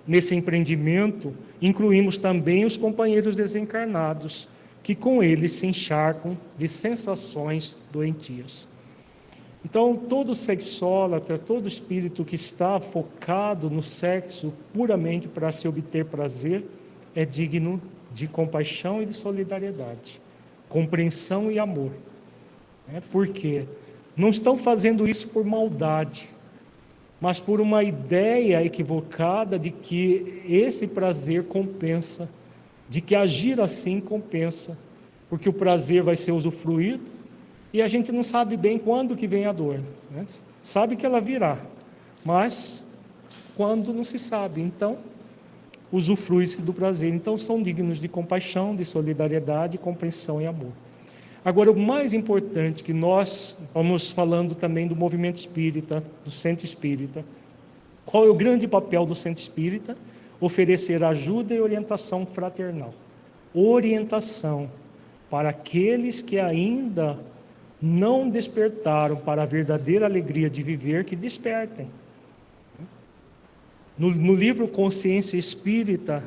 Nesse empreendimento, incluímos também os companheiros desencarnados, que com eles se encharcam de sensações doentias. Então, todo sexólatra, todo espírito que está focado no sexo puramente para se obter prazer, é digno de compaixão e de solidariedade, compreensão e amor. Por quê? Não estão fazendo isso por maldade, mas por uma ideia equivocada de que esse prazer compensa, de que agir assim compensa, porque o prazer vai ser usufruído e a gente não sabe bem quando que vem a dor, né? Sabe que ela virá, mas quando não se sabe, então usufrui-se do prazer. Então são dignos de compaixão, de solidariedade, compreensão e amor. Agora, o mais importante, que nós estamos falando também do movimento espírita, do centro espírita. Qual é o grande papel do centro espírita? Oferecer ajuda e orientação fraternal. Orientação para aqueles que ainda não despertaram para a verdadeira alegria de viver, que despertem. No livro Consciência Espírita,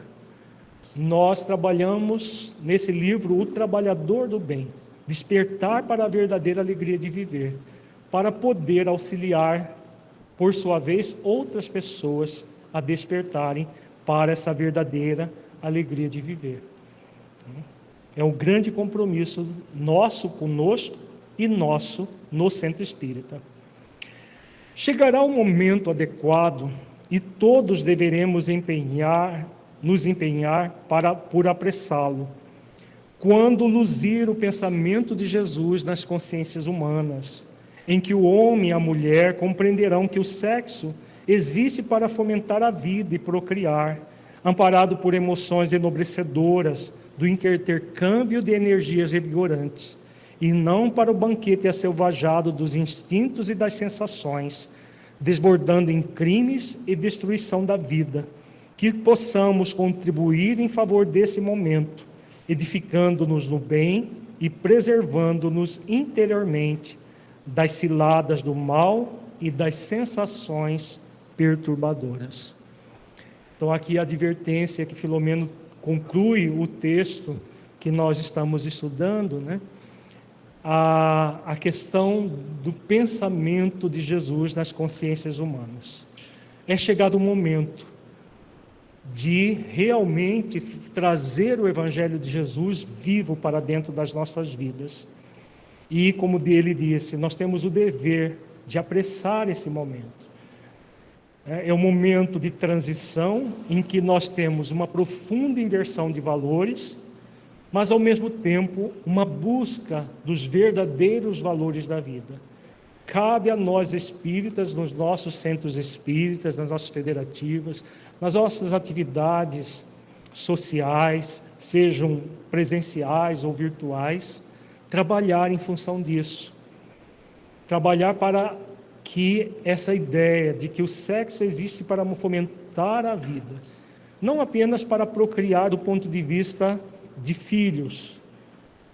nós trabalhamos nesse livro o trabalhador do bem, despertar para a verdadeira alegria de viver, para poder auxiliar, por sua vez, outras pessoas a despertarem para essa verdadeira alegria de viver. É um grande compromisso nosso conosco e nosso no centro espírita. Chegará o momento adequado e todos deveremos nos empenhar por apressá-lo, quando luzir o pensamento de Jesus nas consciências humanas, em que o homem e a mulher compreenderão que o sexo existe para fomentar a vida e procriar, amparado por emoções enobrecedoras do intercâmbio de energias revigorantes, e não para o banquete aselvajado dos instintos e das sensações, desbordando em crimes e destruição da vida, que possamos contribuir em favor desse momento, edificando-nos no bem e preservando-nos interiormente das ciladas do mal e das sensações perturbadoras. Então, aqui a advertência que Filomeno conclui o texto que nós estamos estudando, né? A questão do pensamento de Jesus nas consciências humanas. É chegado o momento de realmente trazer o Evangelho de Jesus vivo para dentro das nossas vidas. E, como ele disse, nós temos o dever de apressar esse momento. É um momento de transição em que nós temos uma profunda inversão de valores, mas, ao mesmo tempo, uma busca dos verdadeiros valores da vida. Cabe a nós espíritas, nos nossos centros espíritas, nas nossas federativas, nas nossas atividades sociais, sejam presenciais ou virtuais, trabalhar em função disso. Trabalhar para que essa ideia de que o sexo existe para fomentar a vida, não apenas para procriar do ponto de vista de filhos,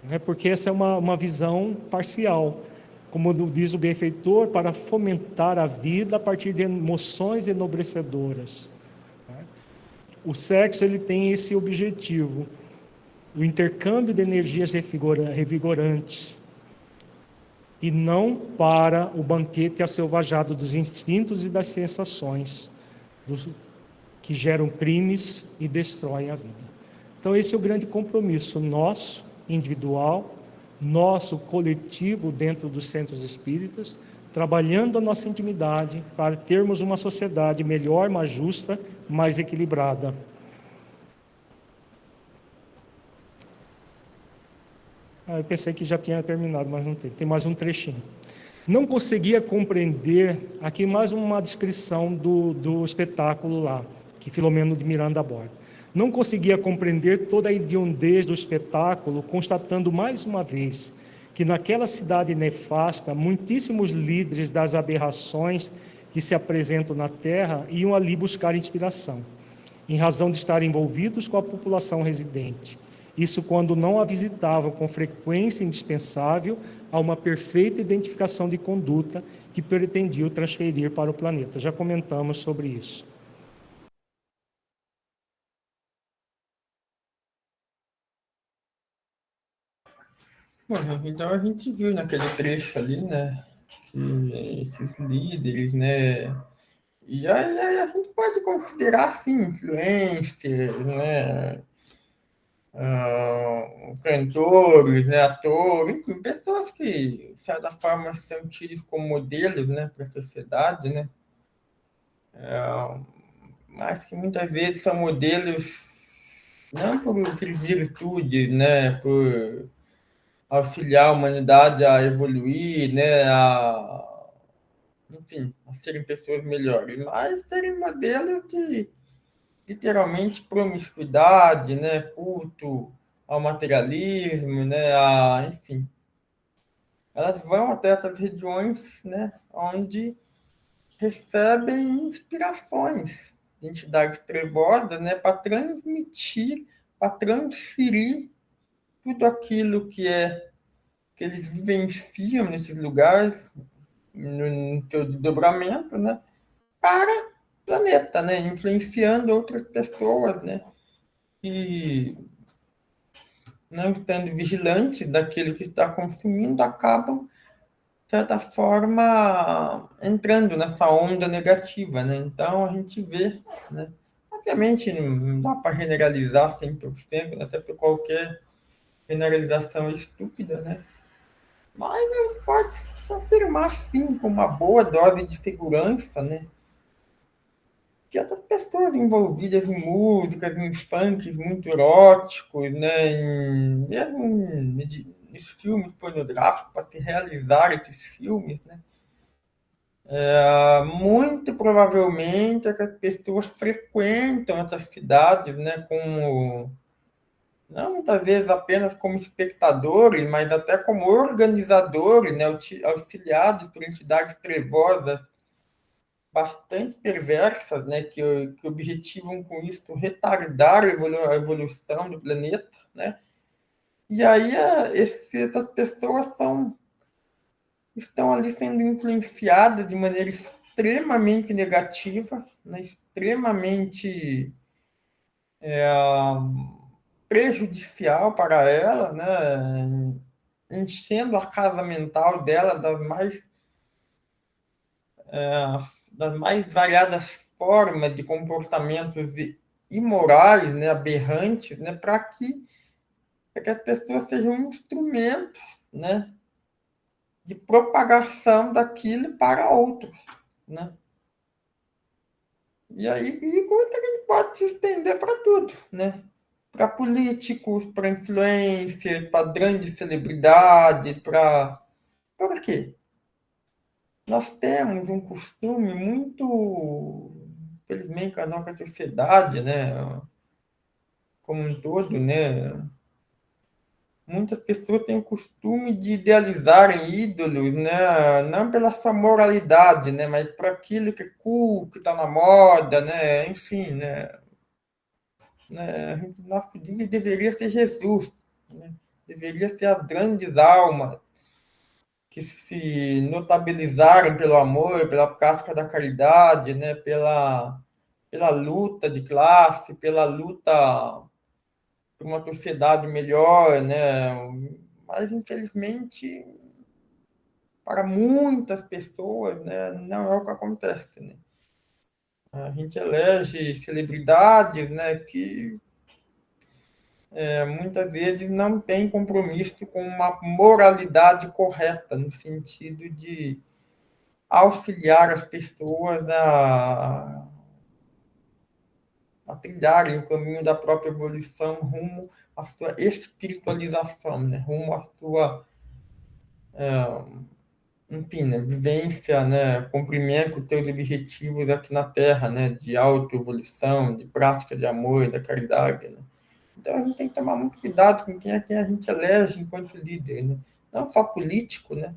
né? Porque essa é uma visão parcial, como diz o benfeitor, para fomentar a vida a partir de emoções enobrecedoras. O sexo ele tem esse objetivo, o intercâmbio de energias revigorantes, e não para o banquete asselvajado dos instintos e das sensações, que geram crimes e destroem a vida. Então esse é o grande compromisso nosso, individual, nosso coletivo dentro dos centros espíritas, trabalhando a nossa intimidade para termos uma sociedade melhor, mais justa, mais equilibrada. Eu pensei que já tinha terminado, mas não tem. Tem mais um trechinho. Não conseguia compreender, aqui mais uma descrição do espetáculo lá, que Filomeno de Miranda aborda. Não conseguia compreender toda a hediondez do espetáculo, constatando mais uma vez que naquela cidade nefasta, muitíssimos líderes das aberrações que se apresentam na Terra iam ali buscar inspiração, em razão de estar envolvidos com a população residente. Isso quando não a visitavam com frequência indispensável a uma perfeita identificação de conduta que pretendiam transferir para o planeta. Já comentamos sobre isso. Bom, então a gente viu naquele trecho ali, né, que esses líderes, né, e aí a gente pode considerar, assim, influencers, né, cantores, né, atores, enfim, pessoas que, de certa forma, são tidos como modelos, né, para a sociedade, né, mas que muitas vezes são modelos não por virtude, né, por auxiliar a humanidade a evoluir, né, enfim, a serem pessoas melhores, mas serem modelos de literalmente promiscuidade, né, culto ao materialismo, né, enfim, elas vão até essas regiões, né, onde recebem inspirações de entidades trevosas, né, para transmitir, para transferir tudo aquilo que eles vivenciam nesses lugares, no seu desdobramento, né, para o planeta, né, influenciando outras pessoas, né, que não estando vigilantes daquilo que está consumindo, acabam, de certa forma, entrando nessa onda negativa, né? Então, a gente vê, né? Obviamente, não dá para generalizar 100%, até por qualquer generalização estúpida, né? Mas pode se afirmar, sim, com uma boa dose de segurança, né? Que essas pessoas envolvidas em músicas, em funks muito eróticos, né? Mesmo nos filmes pornográficos, para se realizar esses filmes, né? Muito provavelmente essas pessoas frequentam essas cidades, né? Como não muitas vezes apenas como espectadores, mas até como organizadores, né, auxiliados por entidades trevosas bastante perversas, né, que objetivam com isso retardar a evolução do planeta, né? E aí essas pessoas estão ali sendo influenciadas de maneira extremamente negativa, né, extremamente prejudicial para ela, né, enchendo a casa mental dela das mais variadas formas de comportamentos imorais, né, aberrantes, né, para que as pessoas sejam instrumentos, né, de propagação daquilo para outros, né? E aí como a gente pode se estender para tudo, né? Para políticos, para influencers, para grandes celebridades, para quê? Nós temos um costume muito, infelizmente, a nossa sociedade, né, como um todo, né, muitas pessoas têm o costume de idealizarem ídolos, né, não pela sua moralidade, né, mas por aquilo que é cool, que está na moda, né, enfim, né, né? Nosso guia deveria ser Jesus, né? Deveria ser as grandes almas que se notabilizaram pelo amor, pela prática da caridade, né? Pela luta de classe, pela luta por uma sociedade melhor, né? Mas, infelizmente, para muitas pessoas, né, não é o que acontece, né? A gente elege celebridades, né, que muitas vezes não têm compromisso com uma moralidade correta, no sentido de auxiliar as pessoas a trilharem o caminho da própria evolução rumo à sua espiritualização, né, rumo à sua, enfim, né, vivência, né, cumprimento dos seus objetivos aqui na Terra, né, de autoevolução, de prática de amor, da caridade, né. Então a gente tem que tomar muito cuidado com quem a gente elege enquanto líder, né? Não só político, né?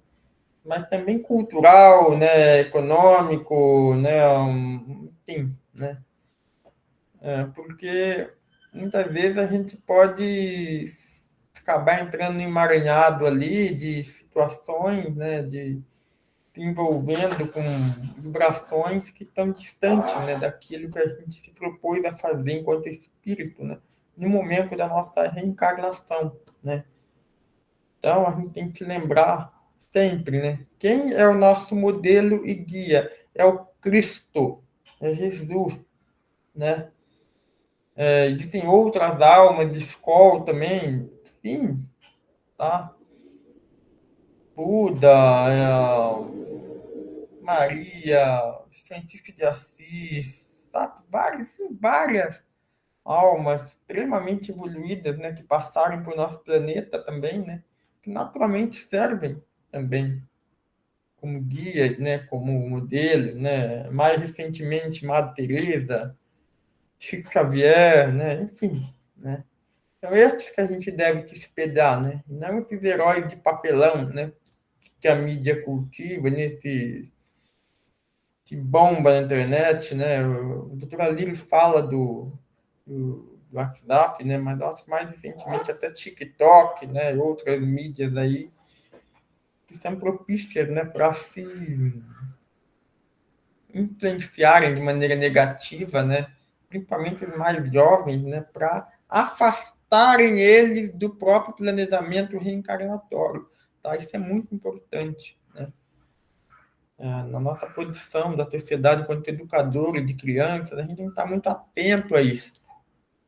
Mas também cultural, né? Econômico, né? Enfim, né? Porque muitas vezes a gente pode acabar entrando em emaranhado ali de situações, né? De se envolvendo com vibrações que estão distantes, né? Daquilo que a gente se propôs a fazer enquanto espírito, né? No momento da nossa reencarnação, né? Então, a gente tem que lembrar sempre, né? Quem é o nosso modelo e guia? É o Cristo, é Jesus, né? Existem outras almas de escola também, sim, tá? Buda, Maria, Francisco de Assis, sabe? Várias almas extremamente evoluídas, né? Que passaram por nosso planeta também, né? Que naturalmente servem também como guia, né, como modelo, né, mais recentemente Madre Teresa, Chico Xavier, né, enfim, né. Então esses que a gente deve se espelhar, né, não esses heróis de papelão, né, que a mídia cultiva, né, que bomba na internet, né. O doutor Alírio fala do WhatsApp, né, mas acho que mais recentemente até TikTok, né, outras mídias aí que são propícias, né, para se influenciarem de maneira negativa, né, principalmente os mais jovens, né, para afastarem eles do próprio planejamento reencarnatório. Tá? Isso é muito importante. Né? Na nossa posição da sociedade enquanto educadora de crianças, a gente tem que estar muito atento a isso,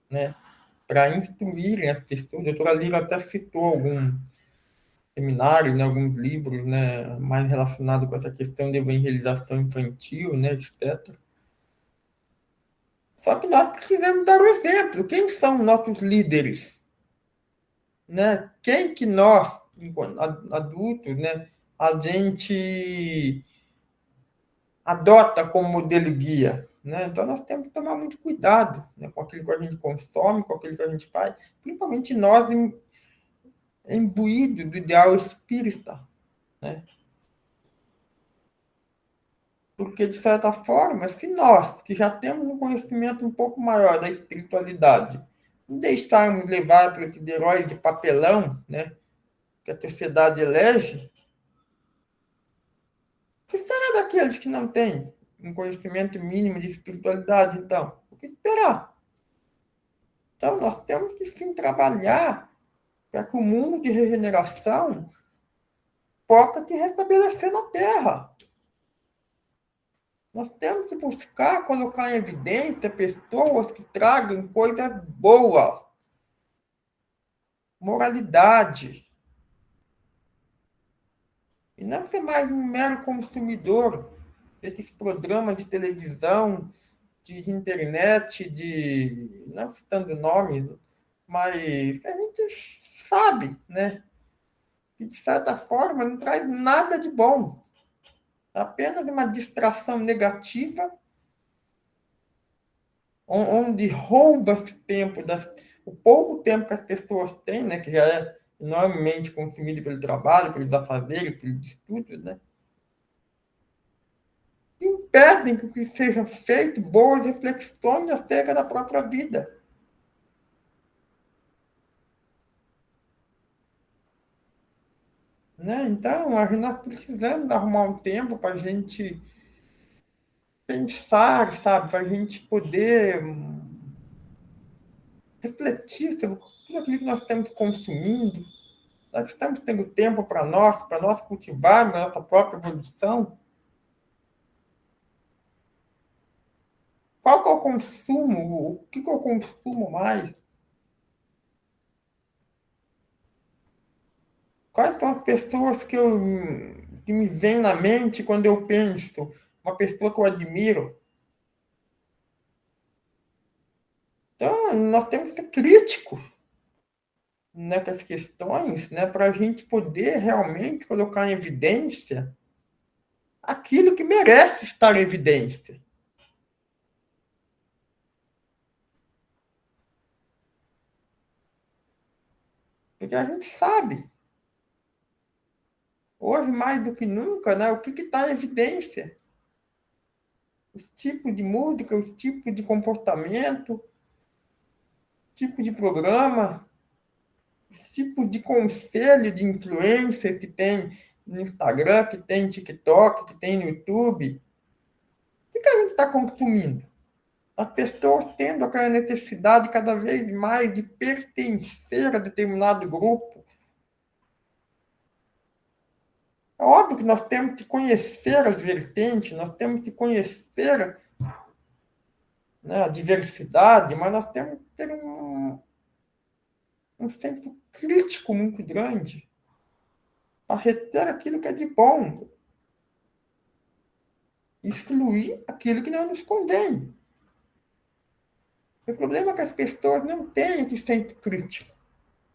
né? Para instruírem as pessoas. A doutora Lira até citou algum seminário, né, alguns livros, né, mais relacionados com essa questão de evangelização infantil, né, etc. Só que nós precisamos dar o exemplo. Quem são nossos líderes? Né? Quem que nós, enquanto adultos, né, a gente adota como modelo guia? Né? Então nós temos que tomar muito cuidado, né, com aquilo que a gente consome, com aquilo que a gente faz, principalmente nós imbuídos do ideal espírita. Né? Porque, de certa forma, se nós, que já temos um conhecimento um pouco maior da espiritualidade, não deixarmos levar por esses heróis de papelão, né, que a sociedade elege, o que será daqueles que não têm um conhecimento mínimo de espiritualidade, então? O que esperar? Então, nós temos que, sim, trabalhar para que o mundo de regeneração possa se restabelecer na Terra. Nós temos que buscar colocar em evidência pessoas que tragam coisas boas, moralidade, e não ser mais um mero consumidor desses programas de televisão, de internet, de não citando nomes, mas que a gente sabe, né? Que de certa forma não traz nada de bom, apenas uma distração negativa onde rouba-se tempo, o pouco tempo que as pessoas têm, né, que já é enormemente consumido pelo trabalho, pelos afazeres, pelos estudos, né, impedem que seja feito boas reflexões acerca da própria vida. né? Então, nós precisamos arrumar um tempo para a gente pensar, sabe? Para a gente poder refletir sobre tudo aquilo que nós estamos consumindo. Nós estamos tendo tempo para nós cultivarmos a nossa própria evolução. Qual que é o consumo? O que eu consumo mais? Quais são as pessoas que me vêm na mente quando eu penso? Uma pessoa que eu admiro. Então, nós temos que ser críticos nessas questões, né, para a gente poder realmente colocar em evidência aquilo que merece estar em evidência. Porque a gente sabe, hoje mais do que nunca, né, o que está em evidência. Os tipos de música, os tipos de comportamento, tipo de programa, os tipos de conselho de influência que tem no Instagram, que tem no TikTok, que tem no YouTube. O que a gente está consumindo? As pessoas tendo aquela necessidade cada vez mais de pertencer a determinado grupo. É óbvio que nós temos que conhecer as vertentes, nós temos que conhecer, né, a diversidade, mas nós temos que ter um senso crítico muito grande para reter aquilo que é de bom, excluir aquilo que não nos convém. O problema é que as pessoas não têm esse senso crítico.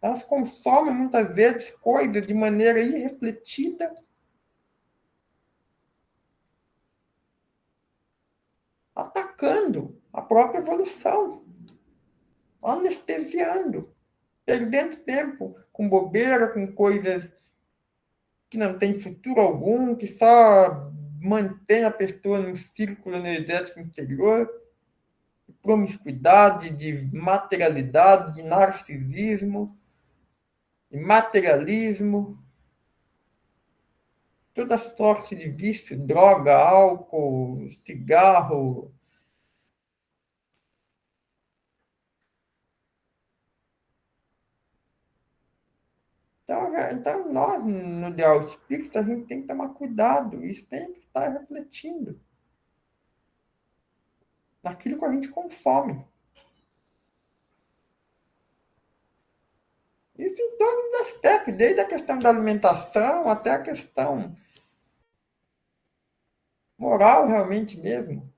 Elas consomem muitas vezes coisas de maneira irrefletida, atacando a própria evolução, anestesiando, perdendo tempo com bobeira, com coisas que não têm futuro algum, que só mantém a pessoa num círculo energético interior, de promiscuidade, de materialidade, de narcisismo, de materialismo, toda sorte de vício, droga, álcool, cigarro. Então, nós, no ideal espírita, a gente tem que tomar cuidado e sempre estar refletindo naquilo que a gente consome. Isso em todos os aspectos, desde a questão da alimentação até a questão moral, realmente mesmo.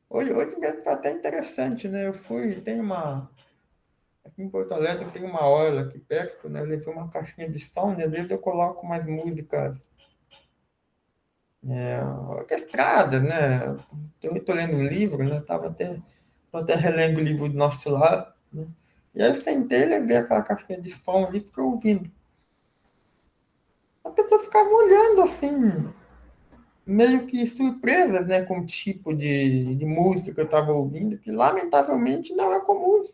Hoje mesmo foi até interessante, né? Eu fui, tem uma. Aqui em Porto Alegre tem uma orla aqui perto, né? Eu levei uma caixinha de som e às vezes eu coloco umas músicas orquestradas, né? Eu estou lendo um livro, né? Tô até relendo o livro do Nosso Lar, né? E aí eu sentei, levei aquela caixinha de som ali e fiquei ouvindo. As pessoas ficavam olhando assim, meio que surpresas, né, com o tipo de música que eu estava ouvindo, que lamentavelmente não é comum.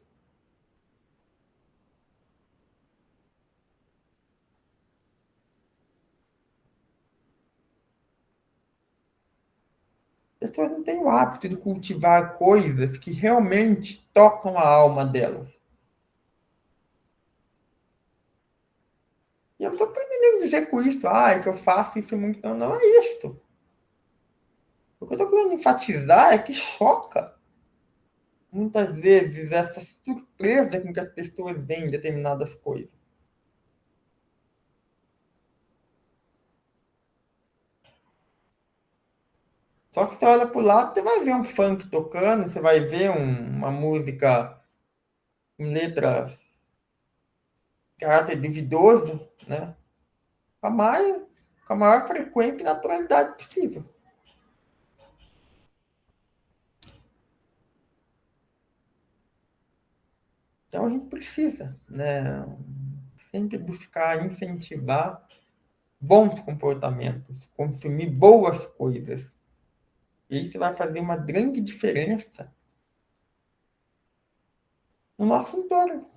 As pessoas não têm o hábito de cultivar coisas que realmente tocam a alma delas. E eu não estou pretendendo dizer com isso, que eu faço isso muito. Não, não é isso. O que eu estou querendo enfatizar é que choca, muitas vezes, essa surpresa com que as pessoas veem determinadas coisas. Só que você olha para o lado, você vai ver um funk tocando, você vai ver uma música com letras de caráter duvidoso, né? Com com a maior frequência e naturalidade possível. Então a gente precisa, né, sempre buscar incentivar bons comportamentos, consumir boas coisas. E isso vai fazer uma grande diferença no nosso entorno,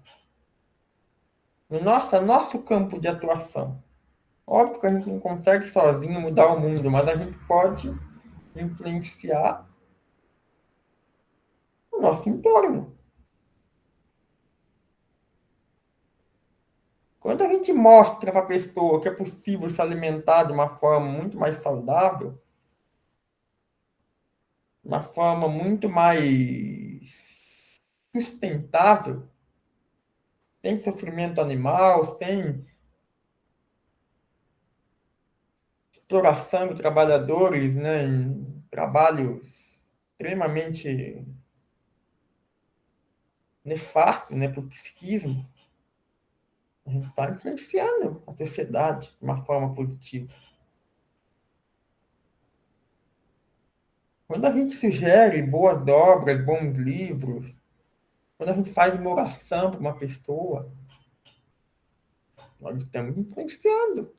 no nosso campo de atuação. Óbvio que a gente não consegue sozinho mudar o mundo, mas a gente pode influenciar o nosso entorno. Quando a gente mostra para a pessoa que é possível se alimentar de uma forma muito mais saudável, uma forma muito mais sustentável, sem sofrimento animal, sem exploração de trabalhadores, né, em trabalhos extremamente nefastos, né, para o psiquismo, a gente está influenciando a sociedade de uma forma positiva. Quando a gente sugere boas obras, bons livros, quando a gente faz uma oração para uma pessoa, nós estamos influenciando.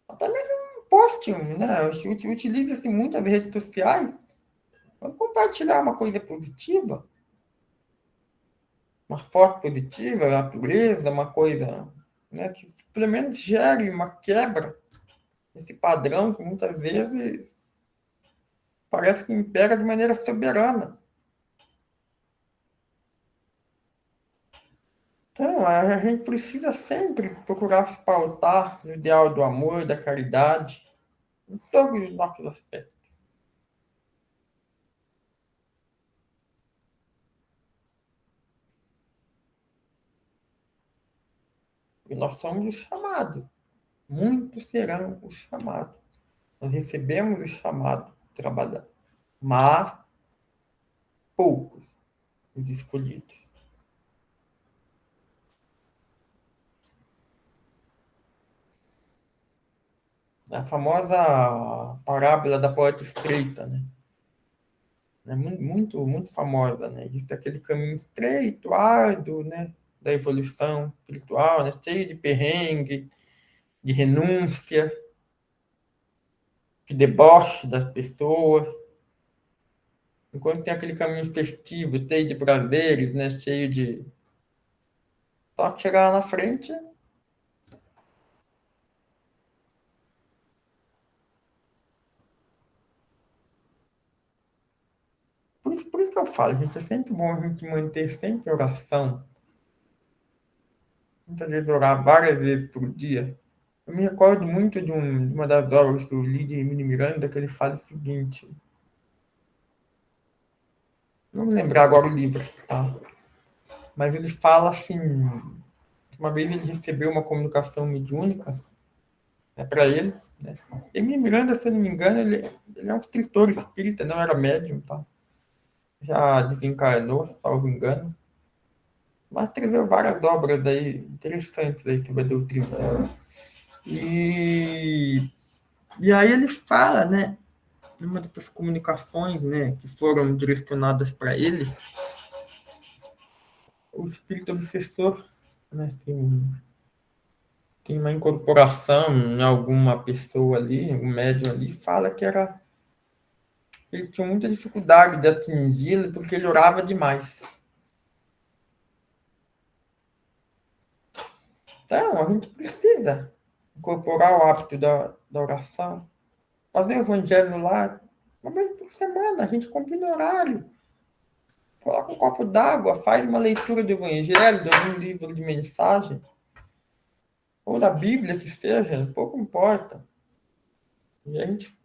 Até mesmo um post, né? Utiliza-se muito as redes sociais. Vamos compartilhar uma coisa positiva, uma foto positiva, a natureza, uma coisa, né, que pelo menos gere uma quebra nesse padrão que muitas vezes parece que impera de maneira soberana. Então, a gente precisa sempre procurar se pautar no ideal do amor, da caridade, em todos os nossos aspectos. E nós somos os chamados. Muitos serão os chamados. Nós recebemos o chamado de trabalhar, mas poucos os escolhidos. A famosa parábola da porta estreita, né? É muito, muito famosa, né? Existe aquele caminho estreito, árduo, né? Da evolução espiritual, né? Cheio de perrengue, de renúncia, de deboche das pessoas. Enquanto tem aquele caminho festivo, cheio de prazeres, né? Cheio de... Só que chegar lá na frente... Por isso que eu falo, gente, é sempre bom a gente manter sempre oração. Muitas vezes orar várias vezes por dia. Eu me recordo muito de uma das obras que eu li de Emílio Miranda, que ele fala o seguinte. Não me lembrar agora o livro, tá? Mas ele fala assim, que uma vez ele recebeu uma comunicação mediúnica, né, para ele, né? Emílio Miranda, se eu não me engano, ele é um escritor espírita, não era médium, tá? Já desencarnou, salvo engano. Mas escreveu várias obras aí interessantes aí sobre a doutrina. E, e aí ele fala, né, numa das comunicações, né, que foram direcionadas para ele, o espírito obsessor, né, tem uma incorporação em alguma pessoa ali, um médium ali, fala que eles tinham muita dificuldade de atingi-lo porque ele orava demais. Então, a gente precisa incorporar o hábito da oração, fazer o evangelho no lar, uma vez por semana, a gente combina horário. Coloca um copo d'água, faz uma leitura do evangelho, de algum livro de mensagem, ou da Bíblia que seja, pouco importa. E a gente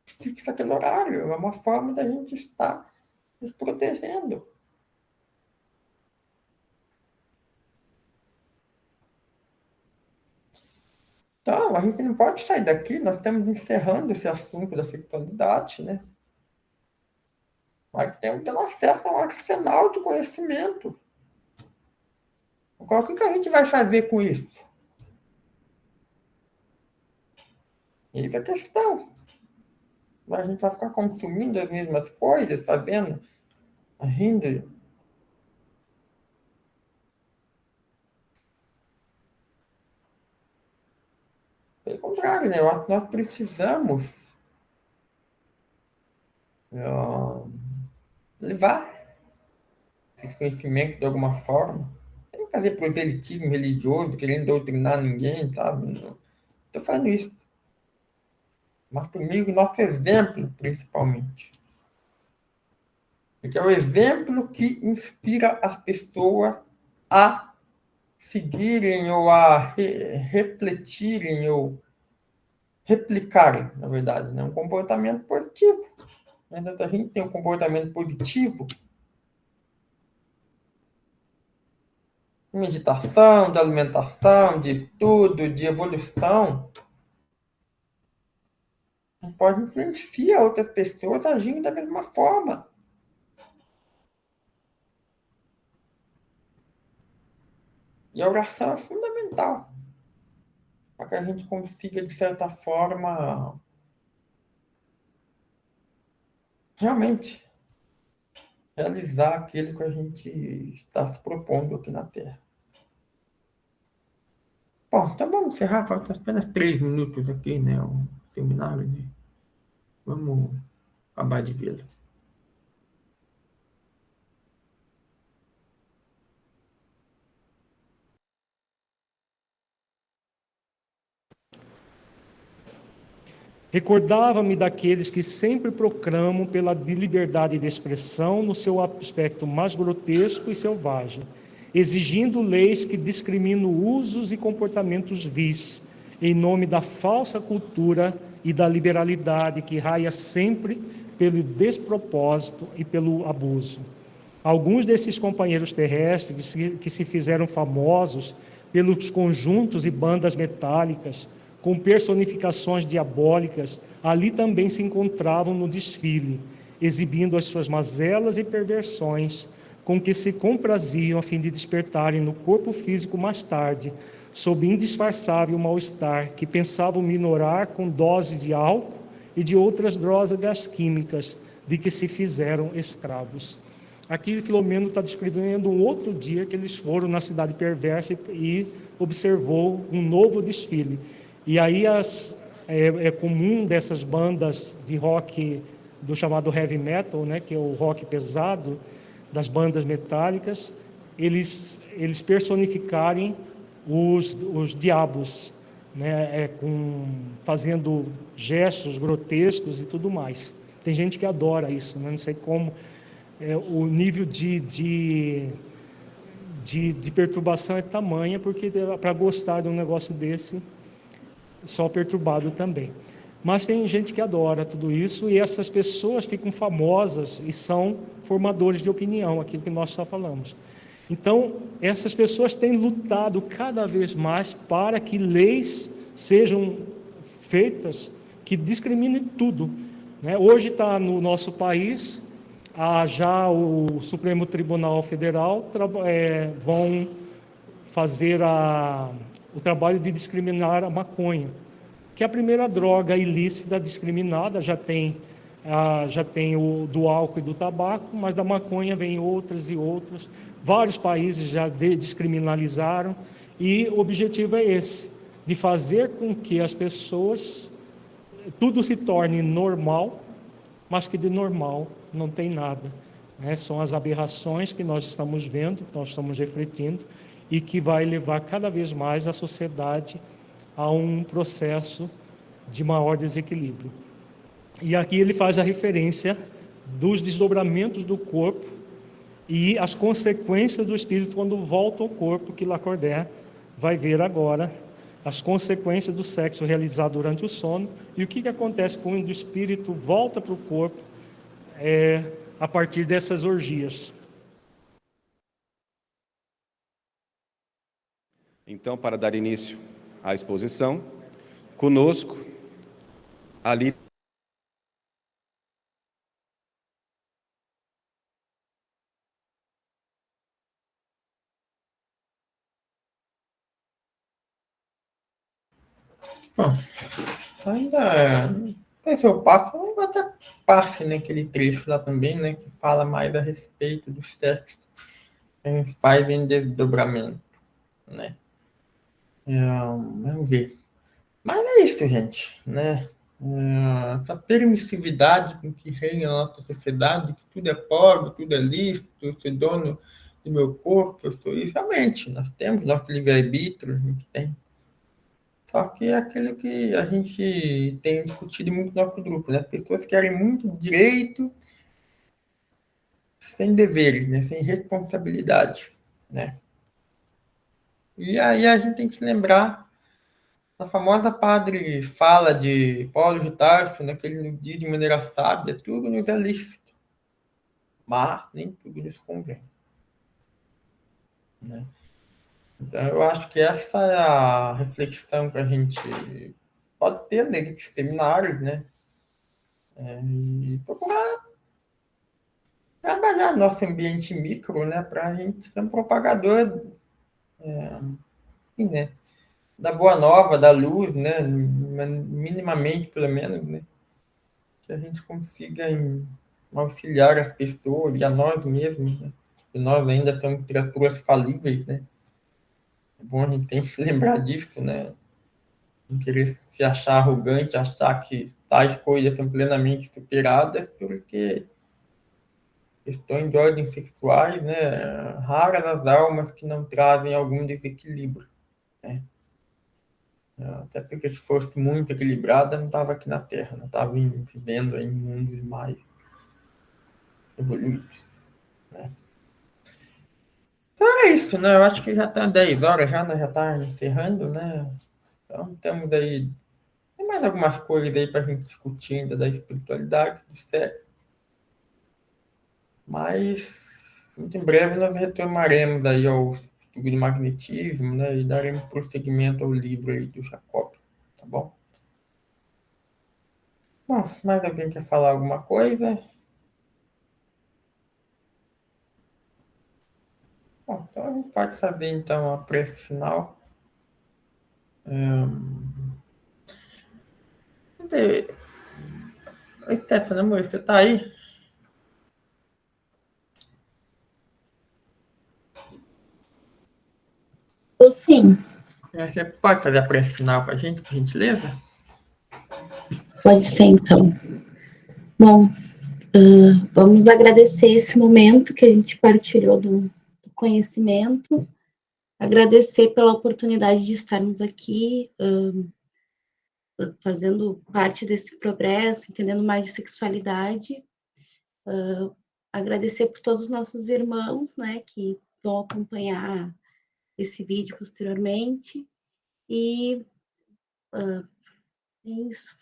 fixa aquele horário, é uma forma da gente estar nos protegendo. Então, a gente não pode sair daqui, nós estamos encerrando esse assunto da sexualidade, né? Mas temos que ter acesso a um arsenal de conhecimento. O que a gente vai fazer com isso? Eis a questão. Mas a gente vai ficar consumindo as mesmas coisas, fazendo, rindo. Pelo contrário, né? Eu acho que nós precisamos levar esse conhecimento de alguma forma, sem fazer proselitismo religioso, querendo doutrinar ninguém, sabe? Não estou fazendo isso. Mas por meio do nosso exemplo, principalmente. Porque é o exemplo que inspira as pessoas a seguirem ou a refletirem ou replicarem, na verdade, né? Um comportamento positivo. Quando a gente tem um comportamento positivo, de meditação, de alimentação, de estudo, de evolução, pode influenciar outras pessoas agindo da mesma forma. E a oração é fundamental para que a gente consiga, de certa forma, realmente realizar aquilo que a gente está se propondo aqui na Terra. Bom, então vamos encerrar, falta apenas 3 minutos aqui, né? O seminário, né? Vamos acabar de vê-lo. Recordava-me daqueles que sempre proclamam pela liberdade de expressão no seu aspecto mais grotesco e selvagem, exigindo leis que discriminam usos e comportamentos vis, em nome da falsa cultura e da liberalidade que raia sempre pelo despropósito e pelo abuso. Alguns desses companheiros terrestres que se fizeram famosos pelos conjuntos e bandas metálicas, com personificações diabólicas, ali também se encontravam no desfile, exibindo as suas mazelas e perversões, com que se compraziam a fim de despertarem no corpo físico mais tarde, sob indisfarçável mal-estar, que pensavam minorar com doses de álcool e de outras drogas químicas, de que se fizeram escravos. Aqui Filomeno está descrevendo um outro dia que eles foram na cidade perversa e observou um novo desfile. E aí é comum dessas bandas de rock do chamado heavy metal, né, que é o rock pesado, das bandas metálicas, eles personificarem os diabos, né, fazendo gestos grotescos e tudo mais. Tem gente que adora isso, né, não sei como. O nível de perturbação é tamanha, porque para gostar de um negócio desse, só perturbado também. Mas tem gente que adora tudo isso, e essas pessoas ficam famosas e são formadores de opinião, aquilo que nós só falamos. Então, essas pessoas têm lutado cada vez mais para que leis sejam feitas que discriminem tudo, né? Hoje está no nosso país, já o Supremo Tribunal Federal vão fazer o trabalho de discriminar a maconha, que é a primeira droga ilícita discriminada. Já tem o do álcool e do tabaco, mas da maconha vem outras e outras. Vários países já descriminalizaram, e o objetivo é esse, de fazer com que as pessoas, tudo se torne normal, mas que de normal não tem nada, né? São as aberrações que nós estamos vendo, que nós estamos refletindo, e que vai levar cada vez mais a sociedade a um processo de maior desequilíbrio. E aqui ele faz a referência dos desdobramentos do corpo e as consequências do espírito quando volta ao corpo, que Lacordaire vai ver agora, as consequências do sexo realizado durante o sono, e o que acontece quando o espírito volta para o corpo a partir dessas orgias. Então, para dar início à exposição, conosco, ali Bom, ainda esse é o passo, eu até passe naquele trecho lá também, né, que fala mais a respeito do sexo que a gente faz em desdobramento, né? Vamos ver. Mas é isso, gente, né? essa permissividade com que reina na nossa sociedade, que tudo é pode, tudo é lícito, eu sou dono do meu corpo, eu sou isso. Realmente, nós temos nosso livre-arbítrio, a gente tem. Só que é aquilo que a gente tem discutido muito no nosso grupo, né? As pessoas querem muito direito sem deveres, né? Sem responsabilidade, né? E aí a gente tem que se lembrar da famosa padre fala de Paulo de Tarso, né? Que ele nos diz de maneira sábia, tudo nos é lícito, mas nem tudo nos convém, né? Então, eu acho que essa é a reflexão que a gente pode ter nesses seminários, né? E procurar trabalhar nosso ambiente micro, né? Para a gente ser um propagador, assim, né? Da boa nova, da luz, né? Minimamente, pelo menos, né? Que a gente consiga auxiliar as pessoas e a nós mesmos, né? Que nós ainda somos criaturas falíveis, né? É bom a gente tem que se lembrar disso, né? Não querer se achar arrogante, achar que tais coisas são plenamente superadas, porque questões de ordem sexuais, né? Raras as almas que não trazem algum desequilíbrio, né? Até porque se fosse muito equilibrada, não estava aqui na Terra, não estava vivendo em mundos mais evoluídos, né? Então é isso, né? Eu acho que já está 10 horas, já, né? Já está encerrando, né? Então temos aí, tem mais algumas coisas aí para a gente discutir ainda da espiritualidade, do século. Mas muito em breve nós retomaremos aí ao estudo do magnetismo, né? E daremos prosseguimento ao livro aí do Jacob, tá bom? Bom, mais alguém quer falar alguma coisa? Bom, então a gente pode fazer então a prece final. Oi, Stefano, amor, você tá aí? Ou sim, Você pode fazer a prece final para a gente, por gentileza? pode ser então. Bom, vamos agradecer esse momento que a gente partilhou do conhecimento, agradecer pela oportunidade de estarmos aqui, fazendo parte desse progresso, entendendo mais de sexualidade, agradecer por todos os nossos irmãos, né, que vão acompanhar esse vídeo posteriormente, e é isso.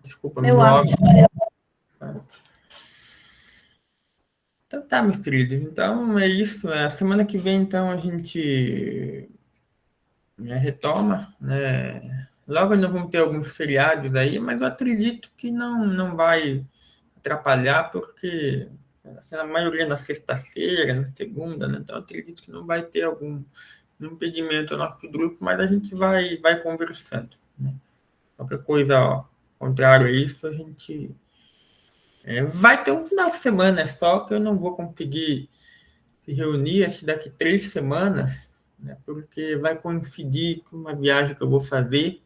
Desculpa, Meu visual. áudio. Então tá, meus queridos. Então é isso. A semana que vem, então, a gente retoma, né? Logo nós vamos ter alguns feriados aí, mas eu acredito que não vai atrapalhar, porque a maioria na sexta-feira, na segunda, né? Então eu acredito que não vai ter algum impedimento ao nosso grupo, mas a gente vai conversando, né? Qualquer coisa, ó, contrário a isso, a gente vai ter um final de semana só que eu não vou conseguir se reunir, acho que daqui 3 semanas, né? Porque vai coincidir com uma viagem que eu vou fazer,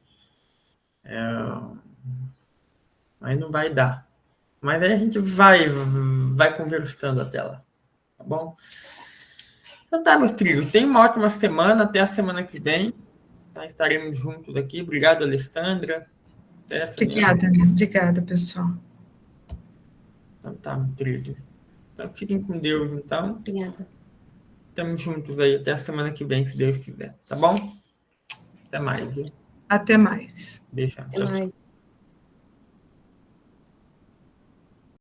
aí não vai dar. Mas aí a gente vai conversando até lá, tá bom? Então tá, meus queridos, tenham uma ótima semana, até a semana que vem, tá? Estaremos juntos aqui. Obrigado, Alessandra. Obrigada, pessoal. Então tá, meus queridos. Então fiquem com Deus, então. Obrigada. Estamos juntos aí até a semana que vem, se Deus quiser, tá bom? Até mais, viu? Até mais. Beijão. Até mais.